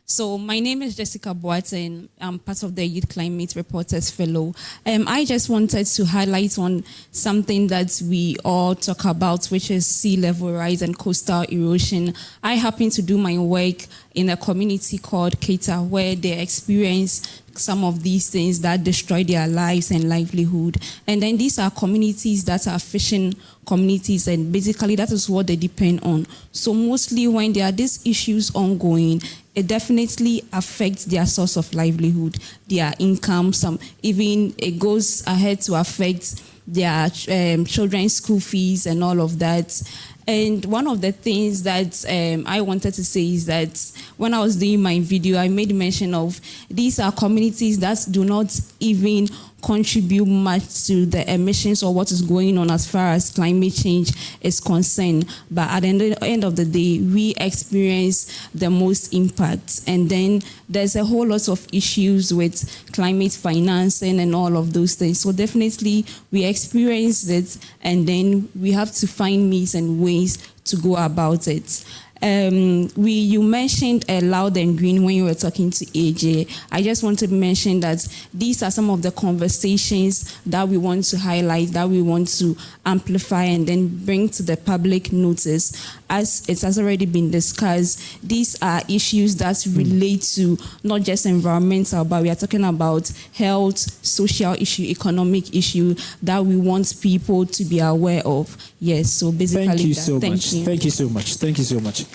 So my name is Jessica Boateng. I'm part of the Youth Climate Reporters Fellow. I just wanted to highlight on something that we all talk about, which is sea level rise and coastal erosion. I happen to do my work in a community called Keita, where they experience some of these things that destroy their lives and livelihood. And then these are communities that are fishing communities, and basically that is what they depend on. So mostly when there are these issues ongoing, it definitely affects their source of livelihood, their income. Some even it goes ahead to affect their children's school fees and all of that. And one of the things that I wanted to say is that when I was doing my video, I made mention of these are communities that do not even contribute much to the emissions or what is going on as far as climate change is concerned. But at the end of the day, we experience the most impact. And then there's a whole lot of issues with climate financing and all of those things. So definitely we experience it, and then we have to find means and ways to go about it. You mentioned loud and green when you were talking to AJ. I just want to mention that these are some of the conversations that we want to highlight, that we want to amplify and then bring to the public notice. As it has already been discussed, these are issues that relate to not just environmental, but we are talking about health, social issue, economic issue that we want people to be aware of. Yes, so basically Thank you so much. Thank you so much. Thank you so much.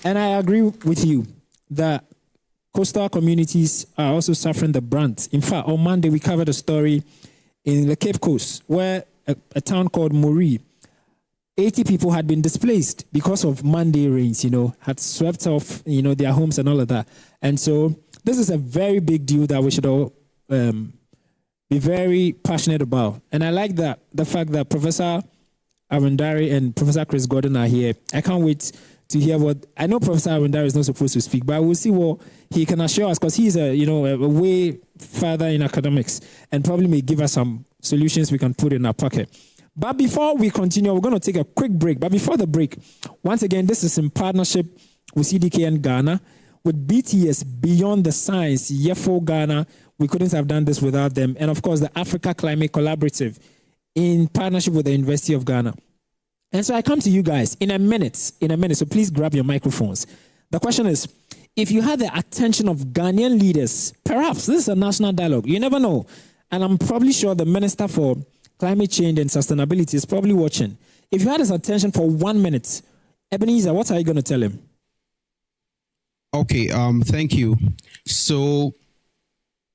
And I agree with you that coastal communities are also suffering the brunt. In fact, on Monday, we covered a story in the Cape Coast where a town called Mori, 80 people had been displaced because of Monday rains, had swept off, their homes and all of that. And so this is a very big deal that we should all be very passionate about. And I like that, the fact that Professor Arundari and Professor Chris Gordon are here. I can't wait to hear what, I know Professor Arundari is not supposed to speak, but we'll see what he can assure us, because he's a way further in academics and probably may give us some solutions we can put in our pocket. But before we continue, we're going to take a quick break. But before the break, once again, this is in partnership with CDK and Ghana, with BTS, Beyond the Science, YEFO Ghana. We couldn't have done this without them. And of course, the Africa Climate Collaborative in partnership with the University of Ghana. And so I come to you guys in a minute, so please grab your microphones. The question is, if you had the attention of Ghanaian leaders, perhaps this is a national dialogue, you never know. And I'm probably sure the Minister for Climate Change and Sustainability is probably watching. If you had his attention for 1 minute, Ebenezer, what are you going to tell him? Okay, thank you. So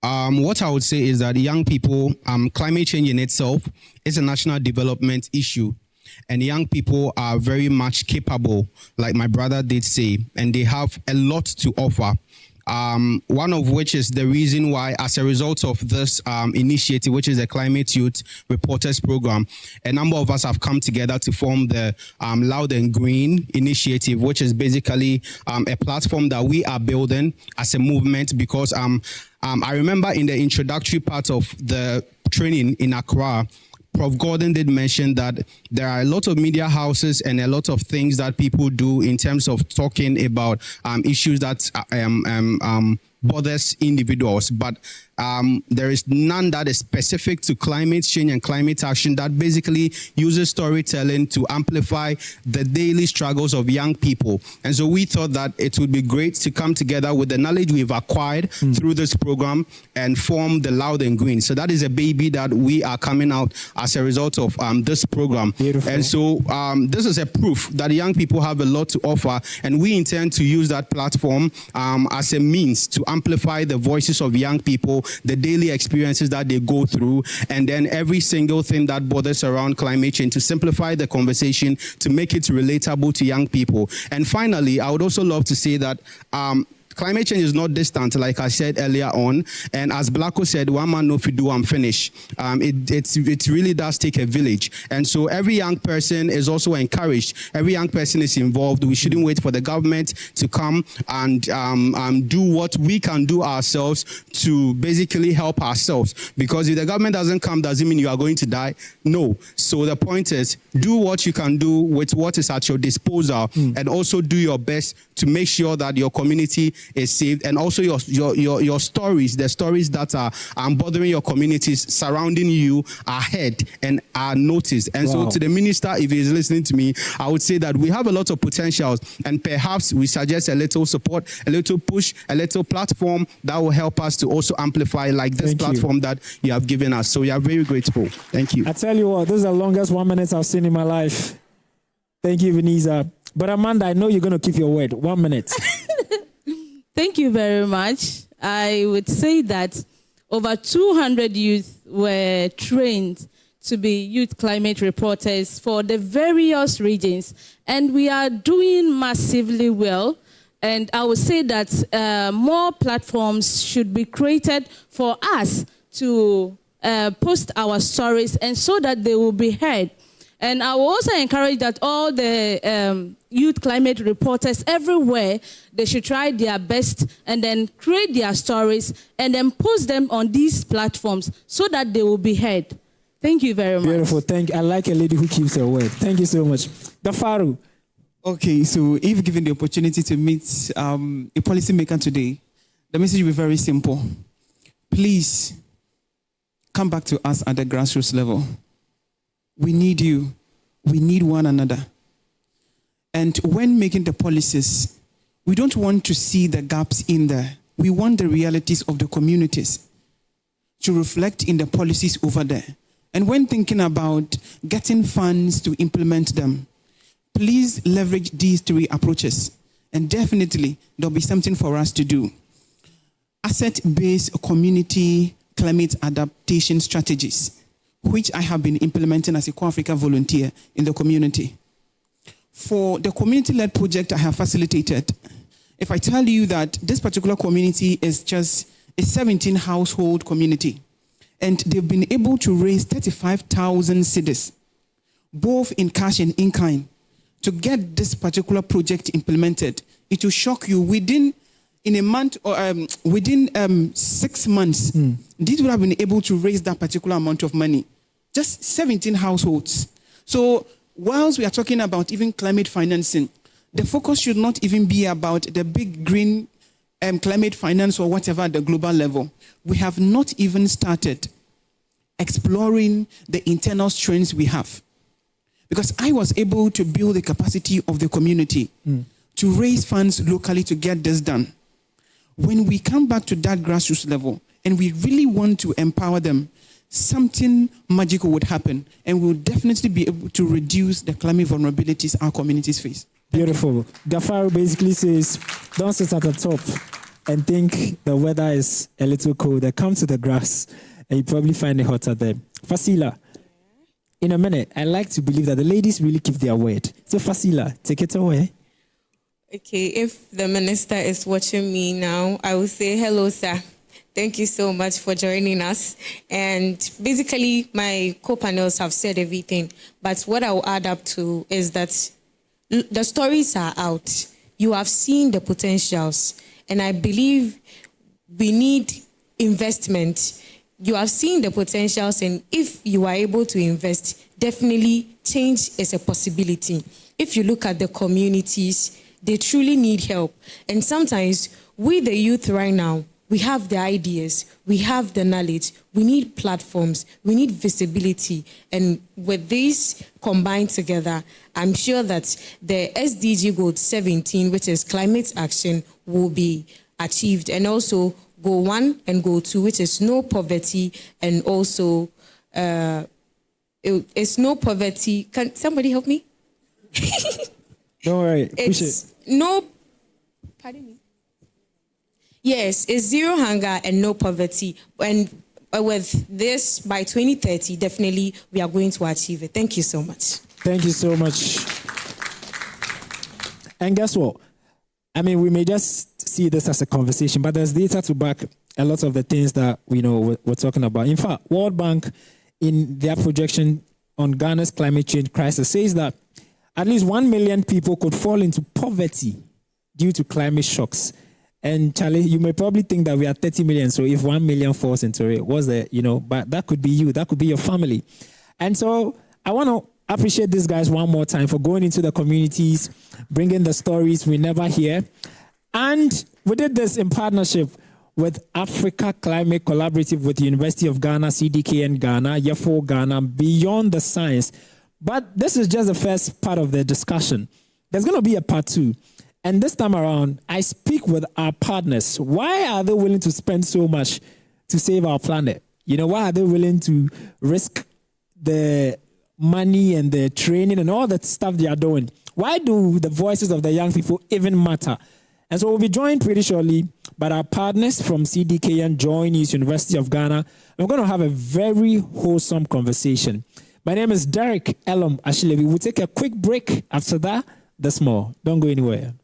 what I would say is that young people, climate change in itself is a national development issue. And young people are very much capable, like my brother did say, and they have a lot to offer. One of which is the reason why, as a result of this initiative, which is the Climate Youth Reporters Program, a number of us have come together to form the Loud and Green initiative, which is basically a platform that we are building as a movement because I remember in the introductory part of the training in Accra, Prof. Gordon did mention that there are a lot of media houses and a lot of things that people do in terms of talking about issues that bothers individuals, but there is none that is specific to climate change and climate action that basically uses storytelling to amplify the daily struggles of young people. And so we thought that it would be great to come together with the knowledge we've acquired through this program and form the Loud and Green. So that is a baby that we are coming out as a result of this program. Beautiful. And so this is a proof that young people have a lot to offer, and we intend to use that platform as a means to amplify the voices of young people, the daily experiences that they go through, and then every single thing that bothers around climate change, to simplify the conversation, to make it relatable to young people. And finally, I would also love to say that climate change is not distant, like I said earlier on. And as Blacko said, one man no fit do and finish. It really does take a village. And so every young person is also encouraged. Every young person is involved. We shouldn't wait for the government to come and do what we can do ourselves to basically help ourselves. Because if the government doesn't come, doesn't mean you are going to die. No. So the point is, do what you can do with what is at your disposal, and also do your best to make sure that your community is saved, and also your stories, the stories that are bothering your communities surrounding you, are heard and are noticed. And so to the minister, if he is listening to me, I would say that we have a lot of potentials, and perhaps we suggest a little support, a little push, a little platform that will help us to also amplify, like this platform that you have given us. So we are very grateful. Thank you. I tell you what, this is the longest 1 minute I've seen in my life. Thank you, Ebenezer. But Amanda, I know you're going to keep your word. 1 minute. Thank you very much. I would say that over 200 youth were trained to be youth climate reporters for the various regions, and we are doing massively well. And I would say that more platforms should be created for us to post our stories, and so that they will be heard. And I will also encourage that all the youth climate reporters everywhere, they should try their best and then create their stories and then post them on these platforms so that they will be heard. Thank you very much. Beautiful. I like a lady who keeps her word. Thank you so much. Dafaru. Okay, so if given the opportunity to meet a policymaker today, the message will be very simple. Please come back to us at the grassroots level. We need you. We need one another. And when making the policies, we don't want to see the gaps in there. We want the realities of the communities to reflect in the policies over there. And when thinking about getting funds to implement them, please leverage these three approaches. And definitely, there'll be something for us to do. Asset-based community climate adaptation strategies, which I have been implementing as a Co-Africa volunteer in the community. For the community-led project I have facilitated, if I tell you that this particular community is just a 17-household community, and they've been able to raise 35,000 cedis, both in cash and in kind, to get this particular project implemented, it will shock you. Within 6 months, these would have been able to raise that particular amount of money. just 17 households. So whilst we are talking about even climate financing, the focus should not even be about the big green climate finance or whatever at the global level. We have not even started exploring the internal strengths we have. Because I was able to build the capacity of the community to raise funds locally to get this done. When we come back to that grassroots level and we really want to empower them, something magical would happen, and we'll definitely be able to reduce the climate vulnerabilities our communities face. Beautiful. Gafaro basically says, don't sit at the top and think the weather is a little cold. Come to the grass and you probably find it hotter there. Fasila, in a minute, I like to believe that the ladies really keep their word. So Fasila, take it away. Okay, if the minister is watching me now, I will say, hello, sir. Thank you so much for joining us. And basically, my co-panels have said everything. But what I will add up to is that the stories are out. You have seen the potentials. And I believe we need investment. You have seen the potentials. And if you are able to invest, definitely change is a possibility. If you look at the communities, they truly need help. And sometimes we, the youth right now, we have the ideas, we have the knowledge, we need platforms, we need visibility. And with these combined together, I'm sure that the SDG Goal 17, which is climate action, will be achieved. And also Goal 1 and Goal 2, which is no poverty, and also it's no poverty. Can somebody help me? Don't worry. It's no, pardon me. Yes, it's zero hunger and no poverty. And with this, by 2030, definitely we are going to achieve it. Thank you so much. Thank you so much. And guess what? I mean, we may just see this as a conversation, but there's data to back a lot of the things that we're talking about. In fact, World Bank, in their projection on Ghana's climate change crisis, says that at least 1 million people could fall into poverty due to climate shocks. And Charlie, you may probably think that we are 30 million. So if 1 million falls into it, but that could be you, that could be your family. And so I want to appreciate these guys one more time for going into the communities, bringing the stories we never hear. And we did this in partnership with Africa Climate Collaborative with the University of Ghana, CDKN Ghana, YEFO Ghana, Beyond the Science. But this is just the first part of the discussion. There's going to be a part 2. And this time around, I speak with our partners. Why are they willing to spend so much to save our planet? Why are they willing to risk the money and the training and all that stuff they are doing? Why do the voices of the young people even matter? And so we'll be joined pretty shortly by our partners from CDK and JoyNews, University of Ghana. We're going to have a very wholesome conversation. My name is Derick Elorm Ashilevi. We'll take a quick break. After that, there's more. Don't go anywhere.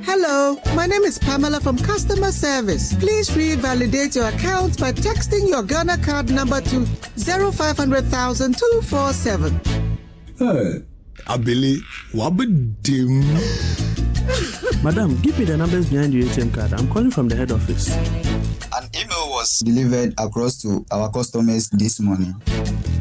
Hello, my name is Pamela from Customer Service. Please revalidate your account by texting your Ghana card number to 0500,000 247. Hey, Abili, wabadim. Madam, give me the numbers behind your ATM card. I'm calling from the head office. An email was delivered across to our customers this morning.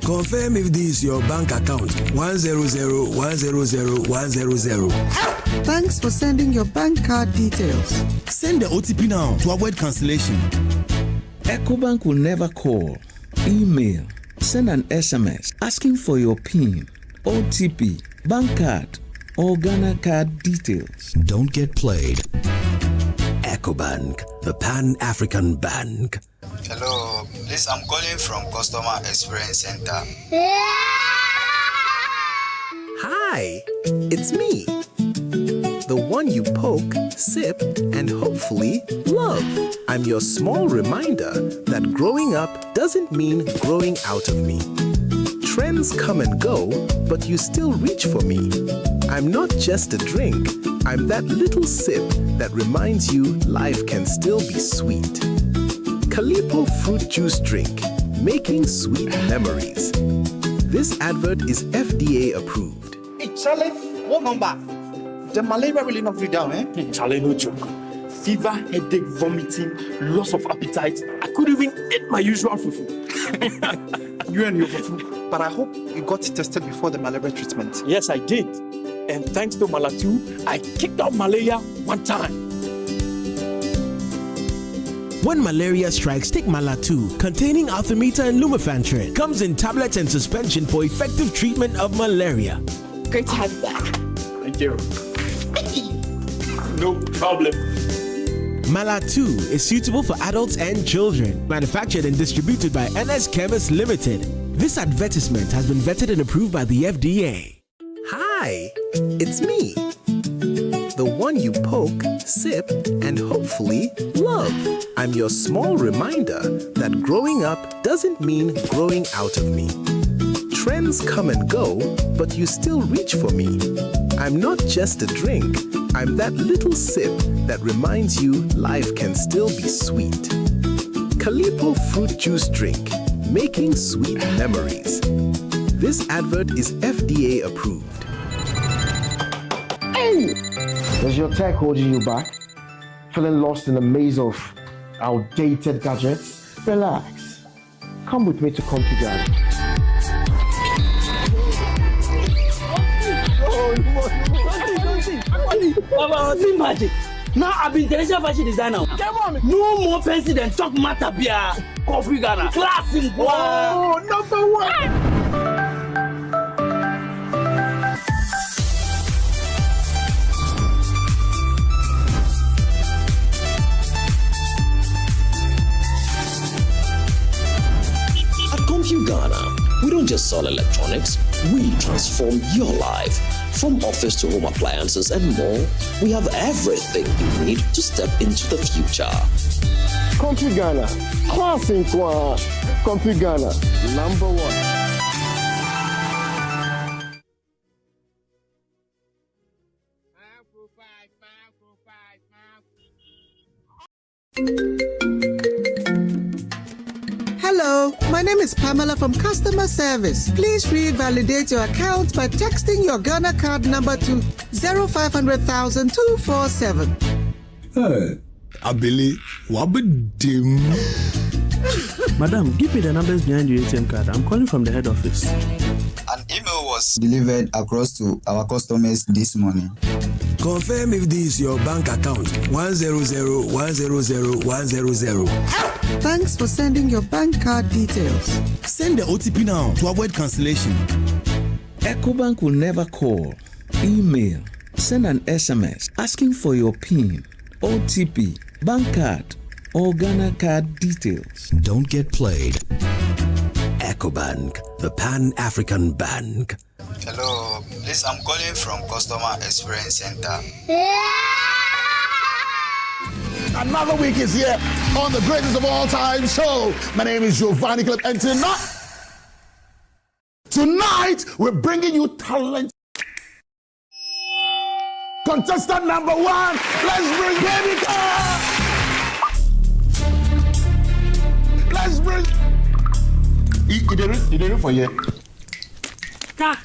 Confirm if this is your bank account 100,100,100. Thanks for sending your bank card details. Send the OTP now to avoid cancellation. EcoBank will never call, email, send an SMS asking for your PIN, OTP, bank card, or Ghana card details. Don't get played. EcoBank, the Pan-African Bank. Hello, please, I'm calling from Customer Experience Center. Hi, it's me. The one you poke, sip, and hopefully love. I'm your small reminder that growing up doesn't mean growing out of me. Trends come and go, but you still reach for me. I'm not just a drink, I'm that little sip that reminds you life can still be sweet. Calipo fruit juice drink, making sweet memories. This advert is FDA approved. Hey, Charlie, welcome back. The malaria really knocked you down, eh? Charlie, no joke. Fever, headache, vomiting, loss of appetite. I couldn't even eat my usual fufu. You and your fufu. But I hope you got tested before the malaria treatment. Yes, I did. And thanks to Malatu, I kicked out malaria one time. When malaria strikes, take Malatu, containing artemether and lumefantrine. Comes in tablets and suspension for effective treatment of malaria. Great to have you back. Thank you. No problem. Malatu is suitable for adults and children. Manufactured and distributed by NS Chemist Limited. This advertisement has been vetted and approved by the FDA. Hi, it's me. The one you poke, sip, and hopefully love. I'm your small reminder that growing up doesn't mean growing out of me. Trends come and go, but you still reach for me. I'm not just a drink, I'm that little sip that reminds you life can still be sweet. Calipo fruit juice drink, making sweet memories. This advert is FDA approved. Hey! Is your tech holding you back? Feeling lost in a maze of outdated gadgets? Relax. Come with me to CompuGuard. Magic. Now I've been international fashion designer. No more pencil than talk matter beer. Coffee Ghana. Class in boy. Oh, number one. At CompuGhana, we don't just sell electronics, we transform your life. From office to home appliances and more, we have everything you need to step into the future. CompuGhana, class in Kwa. CompuGhana, number one. Hello, my name is Pamela from Customer Service. Please revalidate your account by texting your Ghana card number to 0500,000 247. Hey, Abili, wabadim. Madam, give me the numbers behind your ATM card. I'm calling from the head office. An email was delivered across to our customers this morning. Confirm if this is your bank account. 100,100,100. Thanks for sending your bank card details. Send the OTP now to avoid cancellation. EcoBank will never call, email, send an SMS asking for your PIN, OTP, bank card, or Ghana card details. Don't get played. EcoBank, the Pan-African Bank. Hello, please, I'm calling from Customer Experience Center. Another week is here on the greatest of all time show. My name is Giovanni Clip, and tonight we're bringing you talent. Contestant number one, let's bring Baby Car. Let's bring. You did it for you. Cut.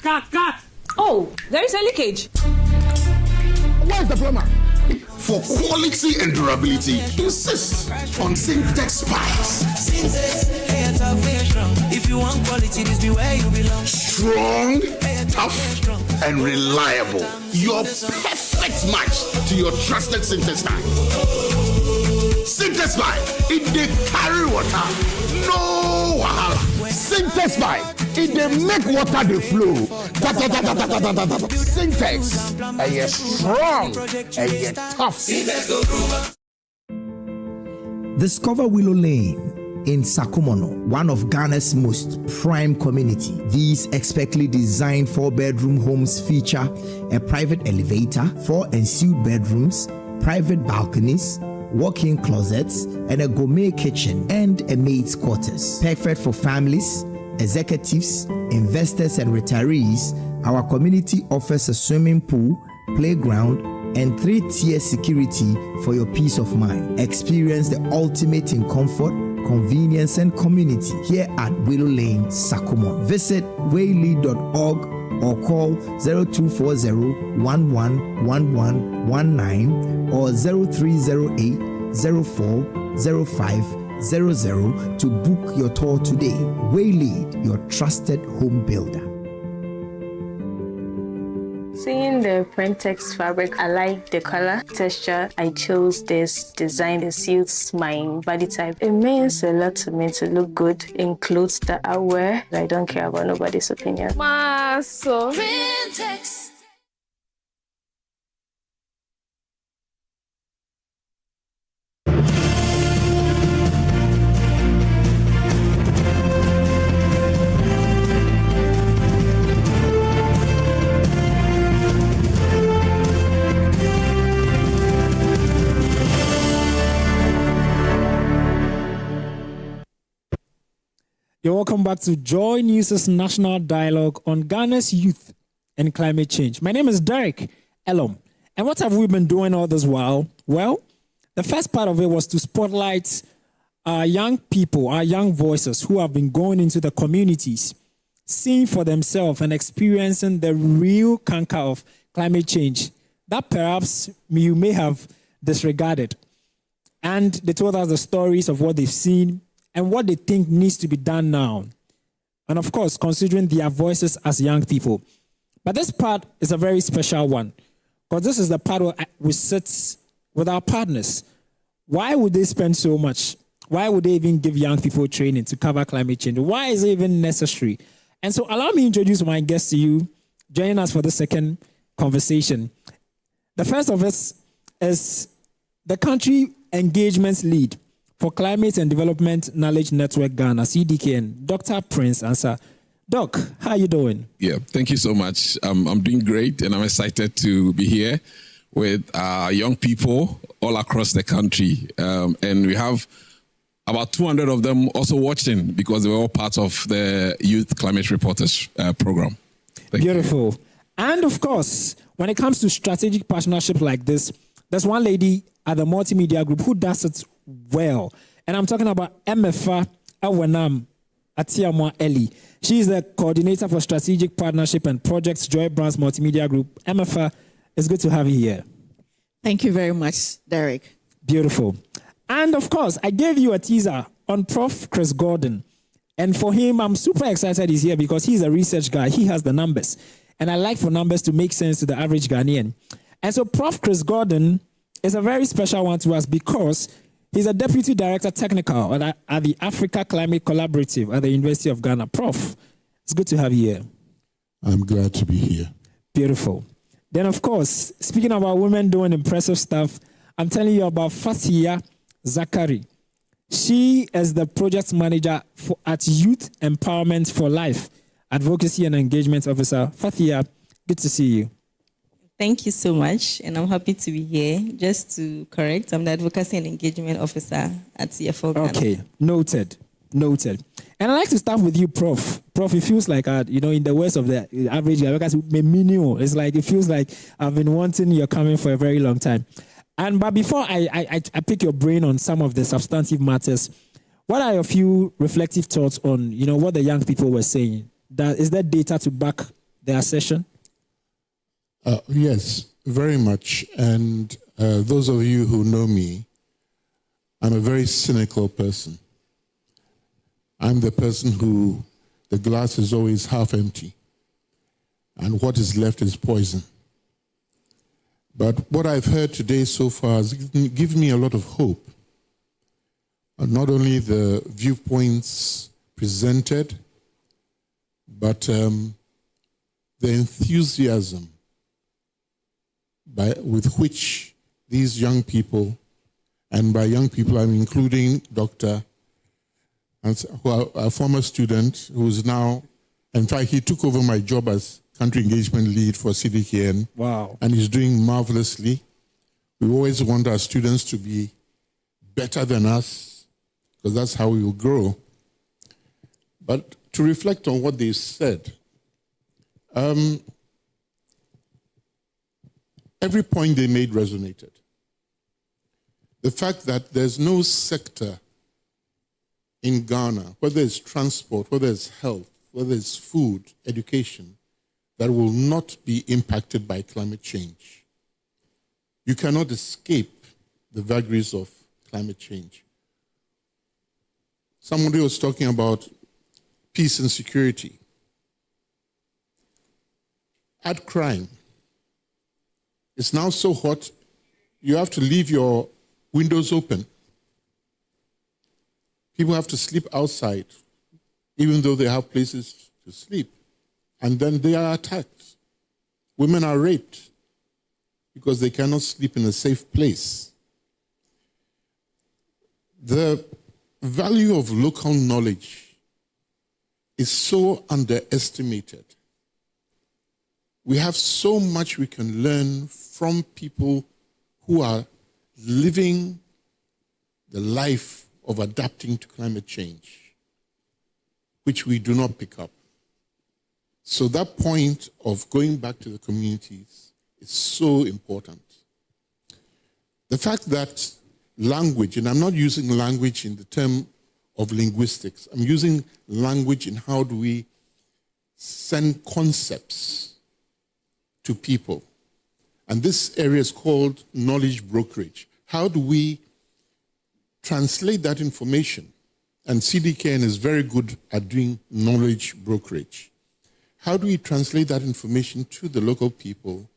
Oh, there is a leakage. Where's the plumber? For quality and durability, insist on Syntex pipes. If you want quality, this be where you belong. Strong, tough, and reliable. Your perfect match to your trusted Syntex pipe. Syntex pipe, it dey carry water, no wahala. Syntex pipe, it dey make water dey flow. Syntex, and you're strong, and you're tough. Discover Willow Lane in Sakumono, one of Ghana's most prime community. These expertly designed 4-bedroom homes feature a private elevator, 4 ensuite bedrooms, private balconies, walk-in closets, and a gourmet kitchen and a maid's quarters. Perfect for families, executives, investors, and retirees. Our community offers a swimming pool, playground, and 3-tier security for your peace of mind. Experience the ultimate in comfort, convenience, and community here at Willow Lane, Sakumon. Visit waylead.org or call 0240-111119 or 0308-040500 to book your tour today. Waylead, your trusted home builder. Seeing the Prentex fabric, I like the color, texture. I chose this design that suits my body type. It means a lot to me to look good in clothes that I wear. I don't care about nobody's opinion. Maso. Prentex. You're welcome back to Joy News' national dialogue on Ghana's youth and climate change. My name is Derick Elorm. And what have we been doing all this while? Well, the first part of it was to spotlight our young people, our young voices who have been going into the communities, seeing for themselves and experiencing the real canker of climate change that perhaps you may have disregarded. And they told us the stories of what they've seen and what they think needs to be done now. And of course, considering their voices as young people. But this part is a very special one, because this is the part where we sit with our partners. Why would they spend so much? Why would they even give young people training to cover climate change? Why is it even necessary? And so allow me to introduce my guests to you, joining us for the second conversation. The first of us is the Country Engagements Lead for Climate and Development Knowledge Network Ghana, CDKN, Dr. Prince Ansah. Doc, how are you doing? Yeah, thank you so much. I'm doing great, and I'm excited to be here with young people all across the country. And we have about 200 of them also watching because they were all part of the Youth Climate Reporters program. Beautiful. You. And of course, when it comes to strategic partnerships like this, there's one lady at the multimedia group who does it well. And I'm talking about Emefa Awenam Atiamwa Eli. She is the coordinator for strategic partnership and projects, Joy Brands Multimedia Group. Emefa, it's good to have you here. Thank you very much, Derick. Beautiful. And of course, I gave you a teaser on Prof. Chris Gordon. And for him, I'm super excited he's here because he's a research guy. He has the numbers. And I like for numbers to make sense to the average Ghanaian. And so Prof. Chris Gordon is a very special one to us because he's a Deputy Director Technical at the Africa Climate Collaborative at the University of Ghana. Prof, it's good to have you here. I'm glad to be here. Beautiful. Then, of course, speaking about women doing impressive stuff, I'm telling you about Fathia Zakari. She is the project manager at Youth Empowerment for Life, Advocacy and Engagement Officer. Fathia, good to see you. Thank you so much, and I'm happy to be here. Just to correct, I'm the Advocacy and Engagement Officer at CFO Ghana. Okay, noted. And I'd like to start with you, Prof. Prof, it feels like, in the words of the average guy, it's like, it feels like I've been wanting your coming for a very long time. But before I pick your brain on some of the substantive matters, what are your few reflective thoughts on, what the young people were saying? Is there data to back their assertion? Yes, very much. And those of you who know me, I'm a very cynical person. I'm the person who the glass is always half empty, and what is left is poison. But what I've heard today so far has given me a lot of hope. Not only the viewpoints presented, but the enthusiasm with which these young people, and by young people I'm including Dr. a former student who's now, in fact, he took over my job as country engagement lead for CDKN. Wow. And he's doing marvelously. We always want our students to be better than us, because that's how we will grow. But to reflect on what they said, every point they made resonated. The fact that there's no sector in Ghana, whether it's transport, whether it's health, whether it's food, education, that will not be impacted by climate change. You cannot escape the vagaries of climate change. Somebody was talking about peace and security. Add crime. It's now so hot, you have to leave your windows open. People have to sleep outside, even though they have places to sleep. And then they are attacked. Women are raped because they cannot sleep in a safe place. The value of local knowledge is so underestimated. We have so much we can learn from people who are living the life of adapting to climate change, which we do not pick up. So that point of going back to the communities is so important. The fact that language, and I'm not using language in the term of linguistics, I'm using language in how do we send concepts to people. And this area is called knowledge brokerage. How do we translate that information? And CDKN is very good at doing knowledge brokerage. How do we translate that information to the local people?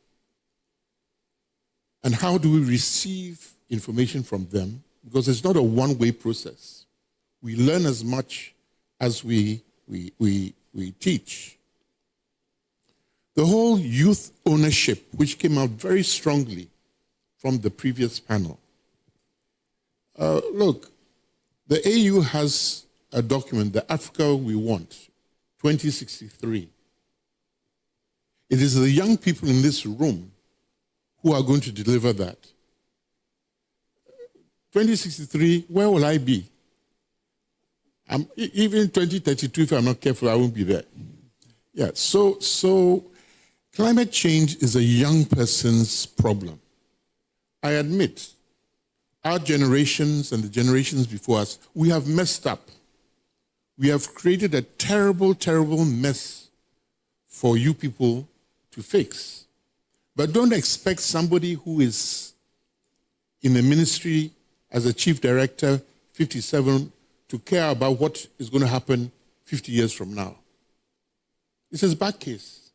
And how do we receive information from them? Because it's not a one-way process. We learn as much as we teach. The whole youth ownership, which came out very strongly from the previous panel. Look, the AU has a document, the Africa We Want, 2063. It is the young people in this room who are going to deliver that. 2063, where will I be? Even 2032, if I'm not careful, I won't be there. Yeah, so climate change is a young person's problem. I admit, our generations and the generations before us, we have messed up. We have created a terrible, terrible mess for you people to fix. But don't expect somebody who is in a ministry as a chief director, 57, to care about what is going to happen 50 years from now. It's a bad case.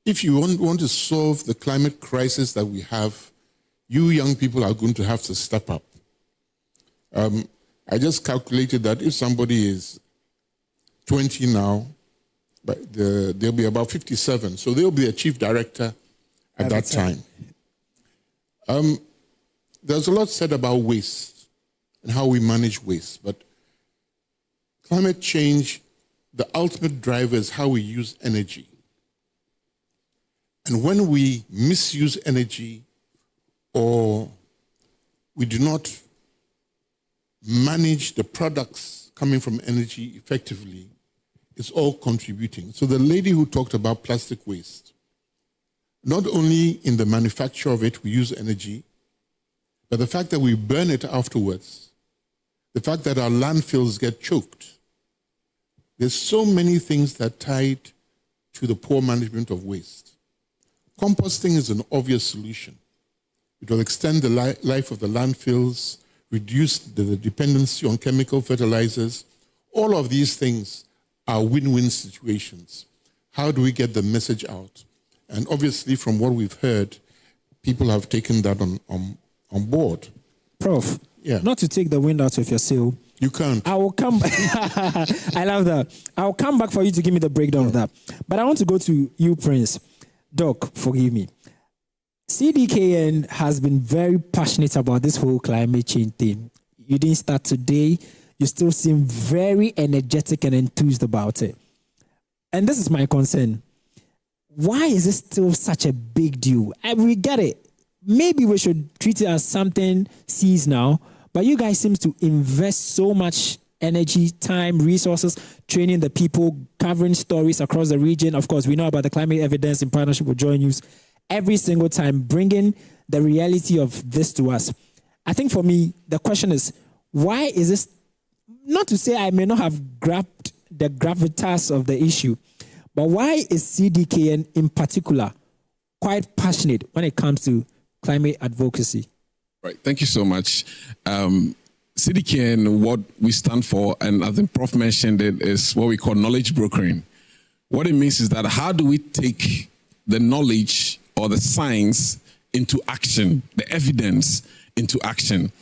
If you want to solve the climate crisis that we have, you young people are going to have to step up. I just calculated that if somebody is 20 now, but they'll be about 57, so they'll be a chief director at that time. There's a lot said about waste and how we manage waste, but climate change, the ultimate driver is how we use energy. And when we misuse energy or we do not manage the products coming from energy effectively, it's all contributing. So the lady who talked about plastic waste, not only in the manufacture of it we use energy, but the fact that we burn it afterwards, the fact that our landfills get choked. There's so many things that are tied to the poor management of waste. Composting is an obvious solution. It will extend the life of the landfills, reduce the dependency on chemical fertilizers. All of these things are win-win situations. How do we get the message out? And obviously, from what we've heard, people have taken that on board. Prof, yeah. Not to take the wind out of your sail. You can't. I will come. I love that. I'll come back for you to give me the breakdown of that. But I want to go to you, Prince. Doc, forgive me. CDKN has been very passionate about this whole climate change thing. You didn't start today. You still seem very energetic and enthused about it. And this is my concern. Why is it still such a big deal? We get it. Maybe we should treat it as something seasonal, but you guys seem to invest so much energy, time, resources, training the people, covering stories across the region. Of course, we know about the climate evidence in partnership with JoyNews. every single time, bringing the reality of this to us. I think for me, the question is, why is this, not to say I may not have grabbed the gravitas of the issue, but why is CDKN in particular quite passionate when it comes to climate advocacy? Right. Thank you so much. CDKN, what we stand for, and I think Prof mentioned it, is what we call knowledge brokering. What it means is that how do we take the knowledge or the science into action, the evidence into action?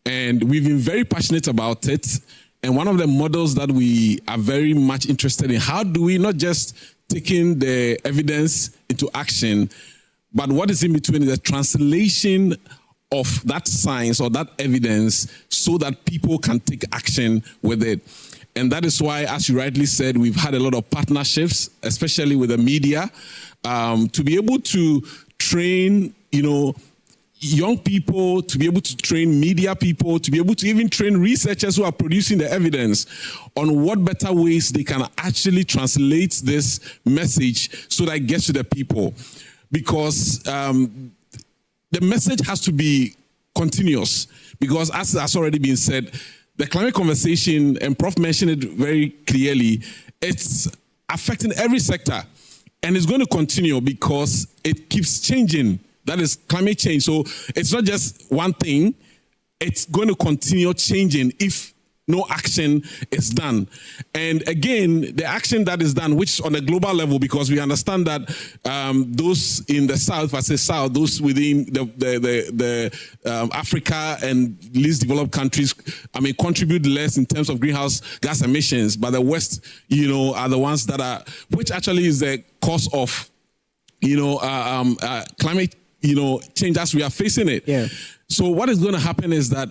And we've been very passionate about it. And one of the models that we are very much interested in, how do we not just taking the evidence into action, but what is in between is the translation of that science or that evidence so that people can take action with it. And that is why, as you rightly said, we've had a lot of partnerships, especially with the media, to be able to train, young people, to be able to train media people, to be able to even train researchers who are producing the evidence on what better ways they can actually translate this message so that it gets to the people. Because the message has to be continuous. Because as has already been said, the climate conversation, and Prof mentioned it very clearly, it's affecting every sector. And it's going to continue because it keeps changing. That is climate change. So it's not just one thing. It's going to continue changing if no action is done. And again, the action that is done, which is on a global level, because we understand that those in the South, if I say South, those within the Africa and least developed countries, contribute less in terms of greenhouse gas emissions. But the West, are the ones that are, which actually is the cause of, climate, change as we are facing it. Yeah. So what is going to happen is that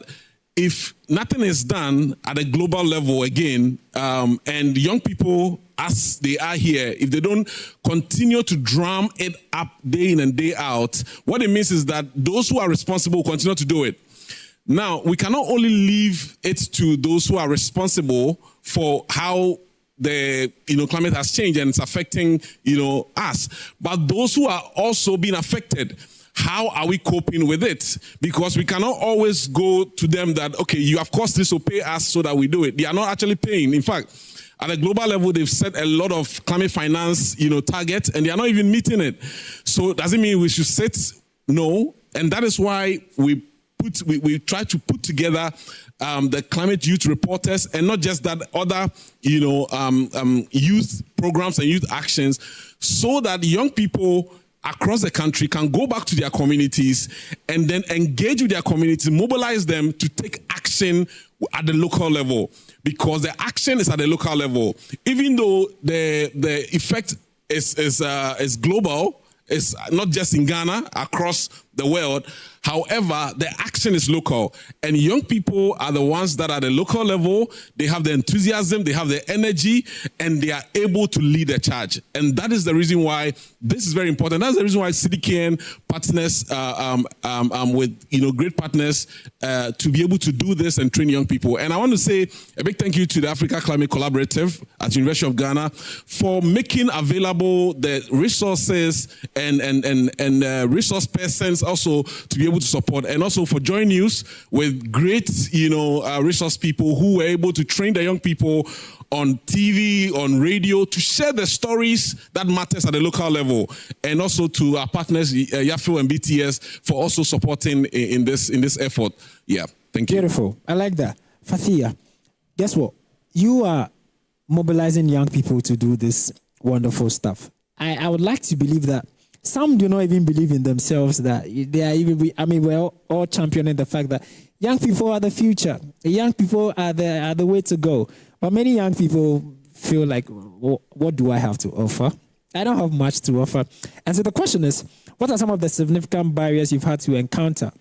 if nothing is done at a global level again, and young people, as they are here, if they don't continue to drum it up day in and day out, what it means is that those who are responsible will continue to do it. Now, we cannot only leave it to those who are responsible for how the climate has changed and it's affecting us, but those who are also being affected. How are we coping with it? Because we cannot always go to them that, okay, you have cost this, so pay us so that we do it. They are not actually paying. In fact, at a global level, they've set a lot of climate finance, targets, and they are not even meeting it. So does it mean we should set? No. And that is why we try to put together the climate youth reporters, and not just that, other, youth programs and youth actions, so that young people across the country can go back to their communities and then engage with their community, mobilize them to take action at the local level, because the action is at the local level. Even though the effect is global, it's not just in Ghana, across the world. However, the action is local, and young people are the ones that are at the local level. They have the enthusiasm, they have the energy, and they are able to lead the charge. And that is the reason why this is very important. That's the reason why CDKN partners with great partners to be able to do this and train young people. And I want to say a big thank you to the Africa Climate Collaborative at University of Ghana for making available the resources and resource persons also to be able to support, and also for JoyNews with great resource people who were able to train the young people on TV, on radio, to share the stories that matters at the local level, and also to our partners YAFIL and BTS for also supporting in this effort. Yeah, thank you. Beautiful. I like that. Fathia, guess what? You are mobilizing young people to do this wonderful stuff. I would like to believe that some do not even believe in themselves, that they are even, we're all championing the fact that young people are the future. Young people are the way to go. But many young people feel like, what do I have to offer? I don't have much to offer. And so the question is, what are some of the significant barriers you've had to encounter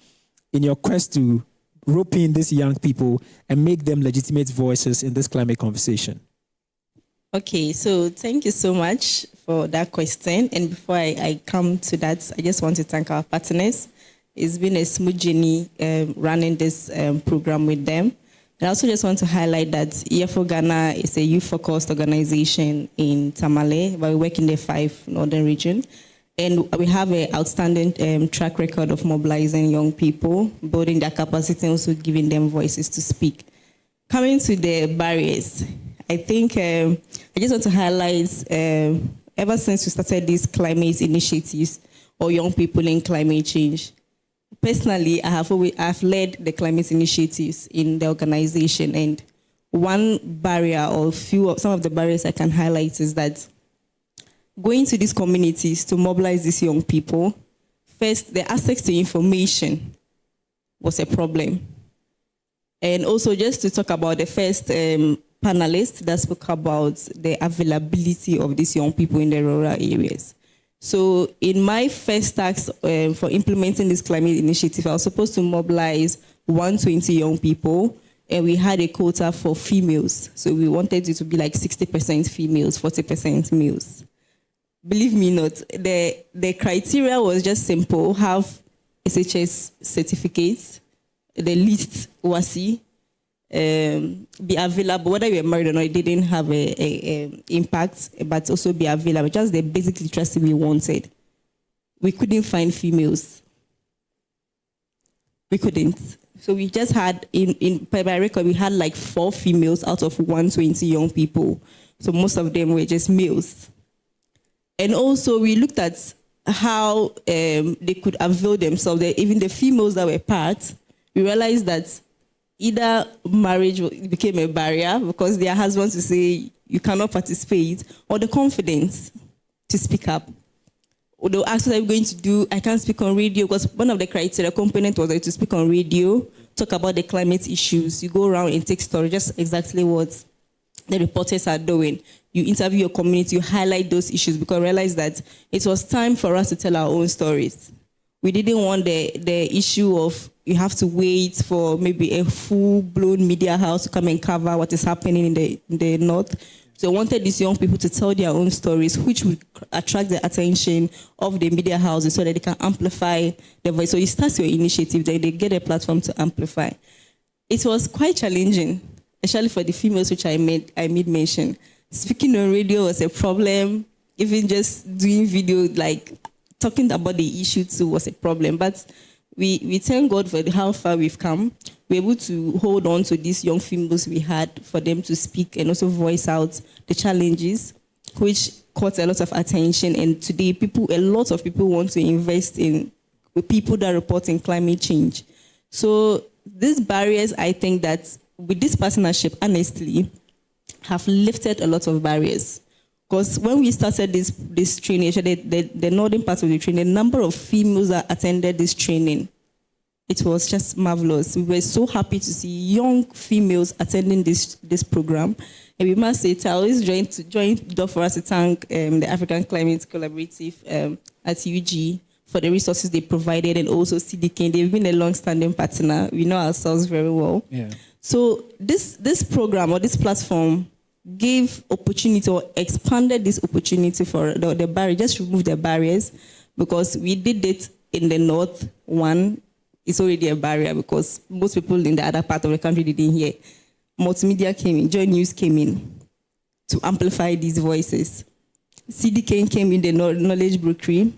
in your quest to rope in these young people and make them legitimate voices in this climate conversation? Okay, so thank you so much for that question. And before I come to that, I just want to thank our partners. It's been a smooth journey running this program with them. And I also just want to highlight that EFO Ghana is a youth-focused organization in Tamale, but we work in the 5 northern region. And we have an outstanding track record of mobilizing young people, building their capacity, and also giving them voices to speak. Coming to the barriers, I think I just want to highlight, ever since we started these climate initiatives or young people in climate change, personally, I've led the climate initiatives in the organization, and one barrier or some of the barriers I can highlight is that going to these communities to mobilize these young people, first, the access to information was a problem. And also just to talk about the first panelist that spoke about the availability of these young people in the rural areas. So in my first task for implementing this climate initiative, I was supposed to mobilize 120 young people, and we had a quota for females. So we wanted it to be like 60% females, 40% males. Believe me not, the criteria was just simple: have SHS certificates, the least WASI, be available, whether you were married or not. It didn't have a impact, but also be available. Just the basic literacy we wanted. We couldn't find females. We couldn't. So we just had, by my record, we had like 4 females out of 120 young people. So most of them were just males. And also we looked at how they could avail themselves. Even the females that were part, we realized that either marriage became a barrier because their husbands would say you cannot participate, or the confidence to speak up. Or they'll ask what I'm going to do. I can't speak on radio, because one of the criteria component was to speak on radio, talk about the climate issues. You go around and take stories, just exactly what the reporters are doing. You interview your community, you highlight those issues, because I realized that it was time for us to tell our own stories. We didn't want the issue of you have to wait for maybe a full-blown media house to come and cover what is happening in the north. So I wanted these young people to tell their own stories, which would attract the attention of the media houses so that they can amplify their voice. So you start your initiative, then they get a platform to amplify. It was quite challenging, especially for the females, which I made mention. Speaking on radio was a problem. Even just doing video, like talking about the issue too, was a problem. But we thank God for how far we've come. We're able to hold on to these young females we had for them to speak and also voice out the challenges, which caught a lot of attention. And today, a lot of people want to invest in people that report in climate change. So these barriers, I think that with this partnership, honestly, have lifted a lot of barriers. Because when we started this training, the northern part of the training, the number of females that attended this training, it was just marvelous. We were so happy to see young females attending this program. And we must say, I always join door for us to thank the African Climate Collaborative at UG for the resources they provided, and also CDK. They've been a long-standing partner. We know ourselves very well. Yeah. So this program or this platform gave opportunity or expanded this opportunity for the barrier, just remove the barriers, because we did it in the north. One, it's already a barrier because most people in the other part of the country didn't hear. Multimedia came in, JoyNews came in to amplify these voices. CDK came in, the knowledge bakery,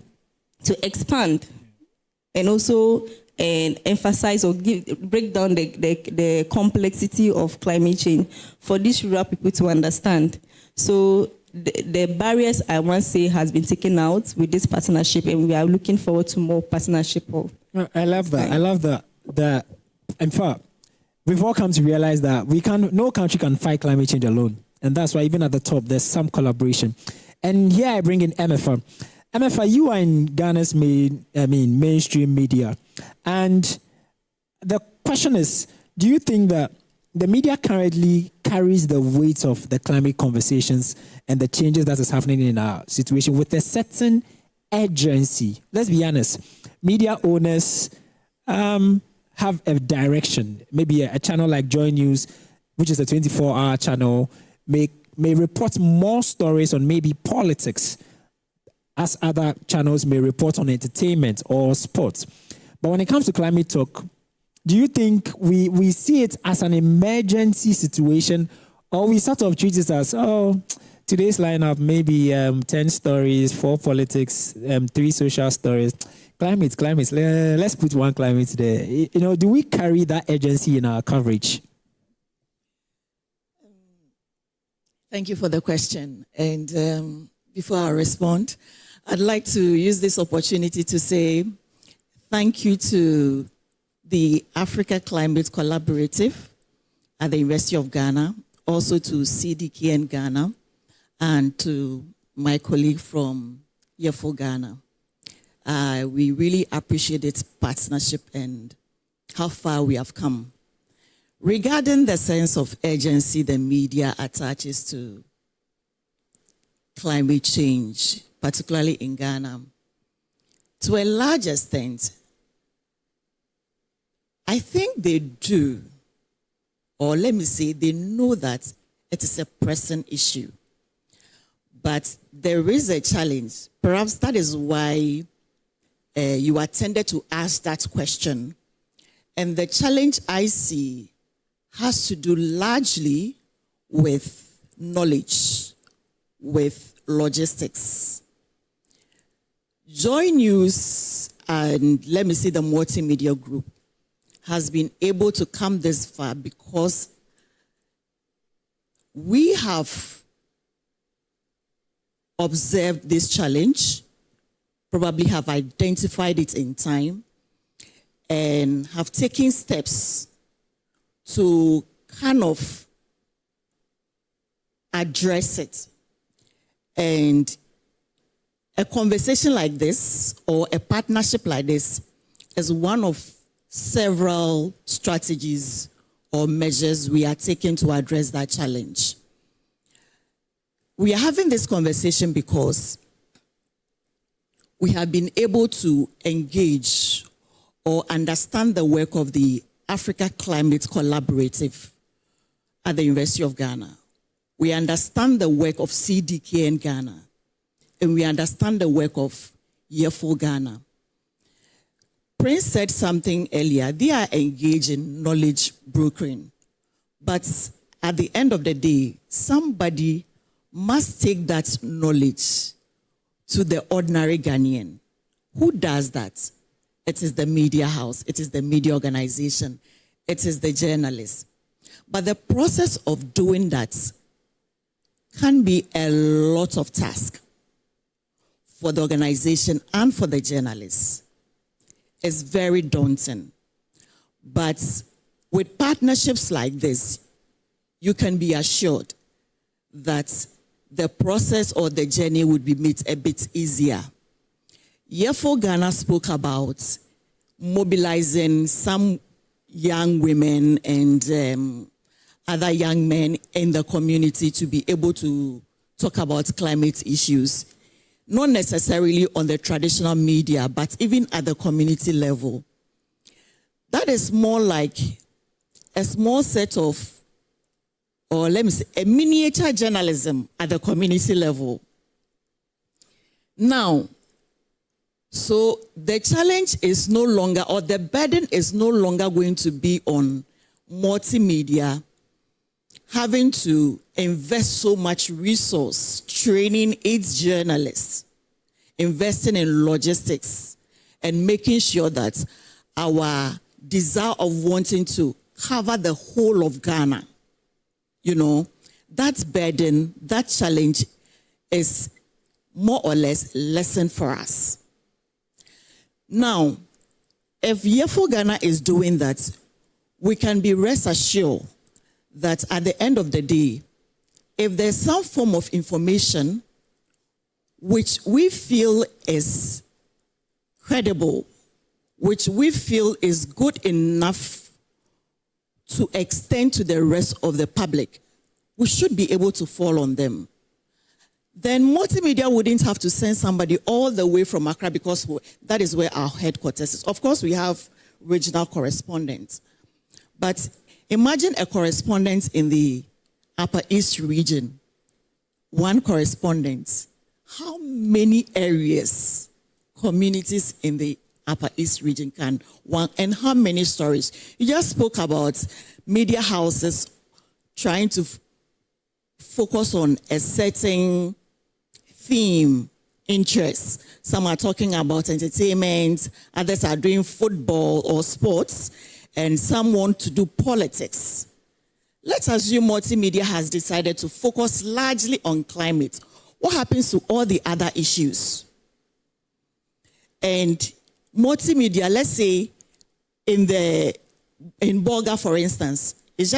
to expand and also emphasize or break down the complexity of climate change for these rural people to understand. So the barriers, I want to say, has been taken out with this partnership, and we are looking forward to more partnership. I love that. I love that. In fact, we've all come to realize that no country can fight climate change alone, and that's why even at the top there's some collaboration. And here I bring in MFA. MFA, you are in Ghana's mainstream media. And the question is, do you think that the media currently carries the weight of the climate conversations and the changes that is happening in our situation with a certain urgency? Let's be honest. Media owners have a direction. Maybe a channel like JoyNews, which is a 24-hour channel, may report more stories on maybe politics, as other channels may report on entertainment or sports. But when it comes to climate talk, do you think we see it as an emergency situation, or we sort of treat it as, to today's lineup, maybe 10 stories, 4 politics, 3 social stories. Climate. Let's put one climate there. You know, do we carry that urgency in our coverage? Thank you for the question. And before I respond, I'd like to use this opportunity to say thank you to the Africa Climate Collaborative at the University of Ghana, also to CDKN Ghana, and to my colleague from YEFO Ghana. We really appreciate its partnership and how far we have come. Regarding the sense of urgency the media attaches to climate change, particularly in Ghana, to a large extent, I think they do, or let me say, they know that it is a pressing issue. But there is a challenge. Perhaps that is why you attended to ask that question. And the challenge I see has to do largely with knowledge, with logistics. JoyNews and let me say the multimedia group has been able to come this far because we have observed this challenge, probably have identified it in time, and have taken steps to kind of address it. And a conversation like this or a partnership like this is one of several strategies or measures we are taking to address that challenge. We are having this conversation because we have been able to engage or understand the work of the Africa Climate Collaborative at the University of Ghana. We understand the work of CDK in Ghana, and we understand the work of YEFO Ghana. Prince said something earlier. They are engaged in knowledge brokering. But at the end of the day, somebody must take that knowledge to the ordinary Ghanaian. Who does that? It is the media house. It is the media organization. It is the journalist. But the process of doing that can be a lot of task for the organization and for the journalists. It's very daunting. But with partnerships like this, you can be assured that the process or the journey would be made a bit easier. YEFO Ghana spoke about mobilizing some young women and other young men in the community to be able to talk about climate issues, not necessarily on the traditional media, but even at the community level. That is more like a small set of, or let me say, a miniature journalism at the community level. Now, so the challenge is no longer, or the burden is no longer going to be on multimedia having to invest so much resource training its journalists, investing in logistics, and making sure that our desire of wanting to cover the whole of Ghana, you know, that burden, that challenge is more or less lessened for us. Now, if YEFO Ghana is doing that, we can be rest assured that at the end of the day, if there's some form of information which we feel is credible, which we feel is good enough to extend to the rest of the public, we should be able to fall on them. Then multimedia wouldn't have to send somebody all the way from Accra because that is where our headquarters is. Of course, we have regional correspondents. But imagine a correspondent in the Upper East region, one correspondent. How many areas, communities in the Upper East region can one, and how many stories? You just spoke about media houses trying to focus on a certain theme, interest. Some are talking about entertainment, others are doing football or sports, and some want to do politics. Let's assume multimedia has decided to focus largely on climate. What happens to all the other issues? And multimedia, let's say in Bolga, for instance, it's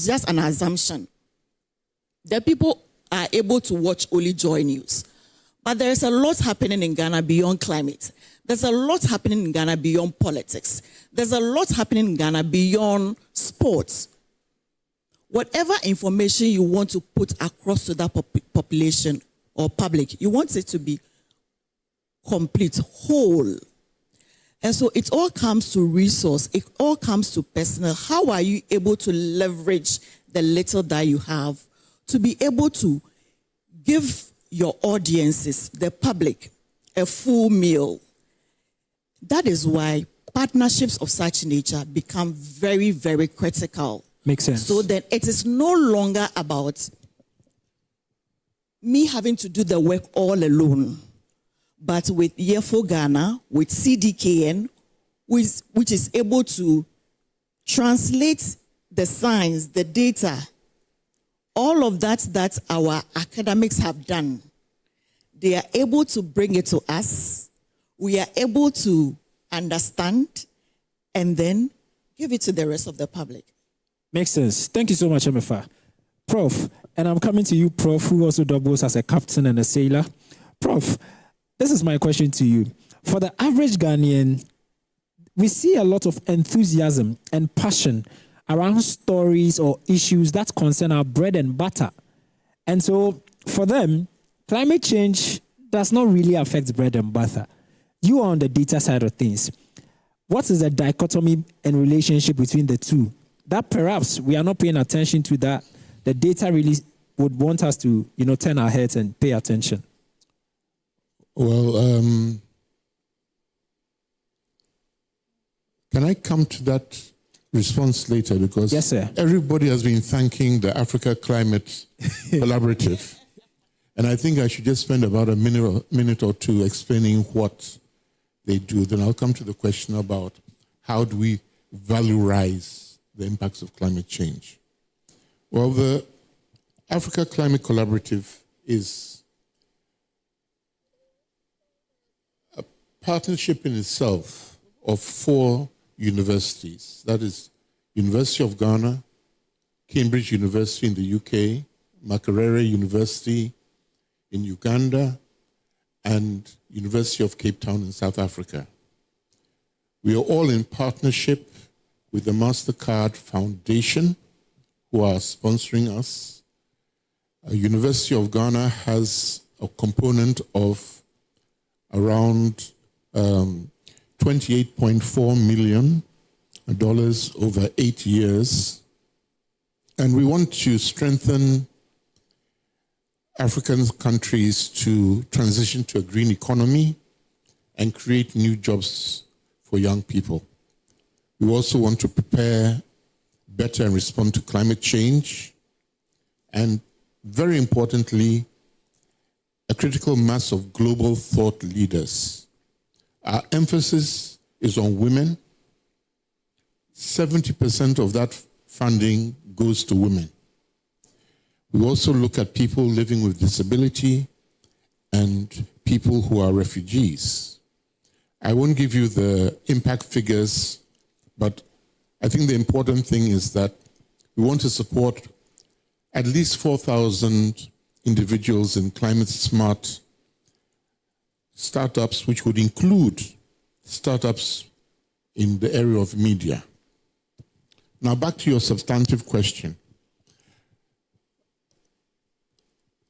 just an assumption. The people are able to watch only JoyNews. But there is a lot happening in Ghana beyond climate. There's a lot happening in Ghana beyond politics. There's a lot happening in Ghana beyond sports. Whatever information you want to put across to that population or public, you want it to be complete, whole. And so it all comes to resource. It all comes to personal. How are you able to leverage the little that you have to be able to give your audiences, the public, a full meal? That is why partnerships of such nature become very, very critical. Makes sense. So that it is no longer about me having to do the work all alone, but with Yefo Ghana, with CDKN, which is able to translate the science, the data, all of that our academics have done. They are able to bring it to us. We are able to understand and then give it to the rest of the public. Makes sense. Thank you so much, MFA. Prof, and I'm coming to you, Prof, who also doubles as a captain and a sailor. Prof, this is my question to you. For the average Ghanaian, we see a lot of enthusiasm and passion around stories or issues that concern our bread and butter. And so for them, climate change does not really affect bread and butter. You are on the data side of things. What is the dichotomy and relationship between the two? That perhaps we are not paying attention to that. The data really would want us to, turn our heads and pay attention. Well, can I come to that response later? Because yes, sir. Everybody has been thanking the Africa Climate Collaborative. And I think I should just spend about a minute or two explaining what they do. Then I'll come to the question about how do we valorize the impacts of climate change. Well, the Africa Climate Collaborative is a partnership in itself of 4 universities. That is University of Ghana, Cambridge University in the UK, Makerere University in Uganda, and University of Cape Town in South Africa. We are all in partnership with the MasterCard Foundation, who are sponsoring us. University of Ghana has a component of around $28.4 million over 8 years. And we want to strengthen African countries to transition to a green economy and create new jobs for young people. We also want to prepare better and respond to climate change. And very importantly, a critical mass of global thought leaders. Our emphasis is on women. 70% of that funding goes to women. We also look at people living with disability and people who are refugees. I won't give you the impact figures, but I think the important thing is that we want to support at least 4,000 individuals in climate-smart startups, which would include startups in the area of media. Now, back to your substantive question.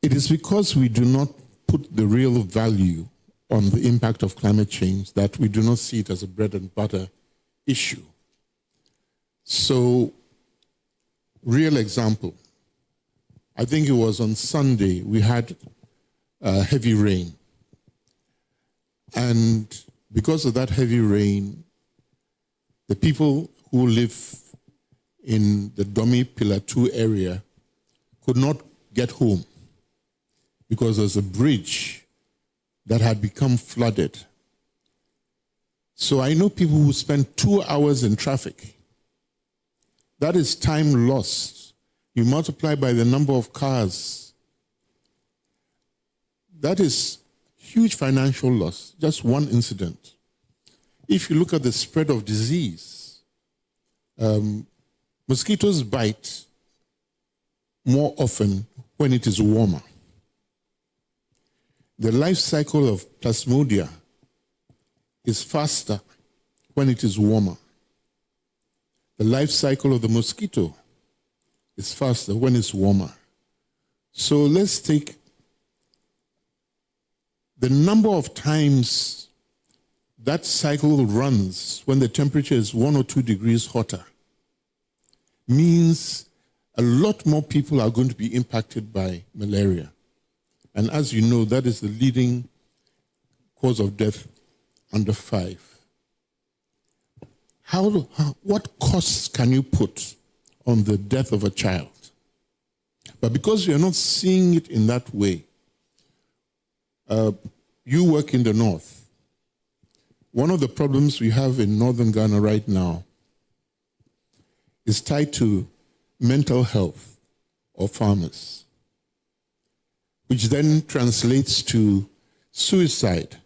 It is because we do not put the real value on the impact of climate change that we do not see it as a bread and butter issue. So, real example. I think it was on Sunday we had heavy rain. And because of that heavy rain, the people who live in the Domi Pillar 2 area could not get home because there's a bridge that had become flooded. So I know people who spend 2 hours in traffic. That is time lost. You multiply by the number of cars. That is huge financial loss, just one incident. If you look at the spread of disease, mosquitoes bite more often when it is warmer. The life cycle of plasmodia is faster when it is warmer. The life cycle of the mosquito is faster when it's warmer. So let's take the number of times that cycle runs when the temperature is 1 or 2 degrees hotter means a lot more people are going to be impacted by malaria. And as you know, that is the leading cause of death under 5. What costs can you put on the death of a child? But because you're not seeing it in that way, you work in the north. One of the problems we have in northern Ghana right now is tied to mental health of farmers, which then translates to suicide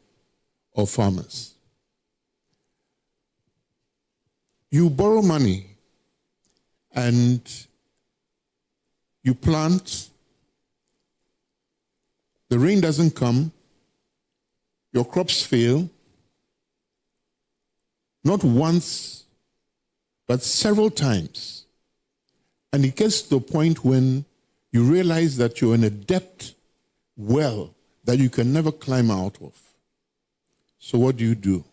of farmers. You borrow money and you plant, the rain doesn't come, your crops fail, not once, but several times. And it gets to the point when you realize that you're in a depth well that you can never climb out of. So what do?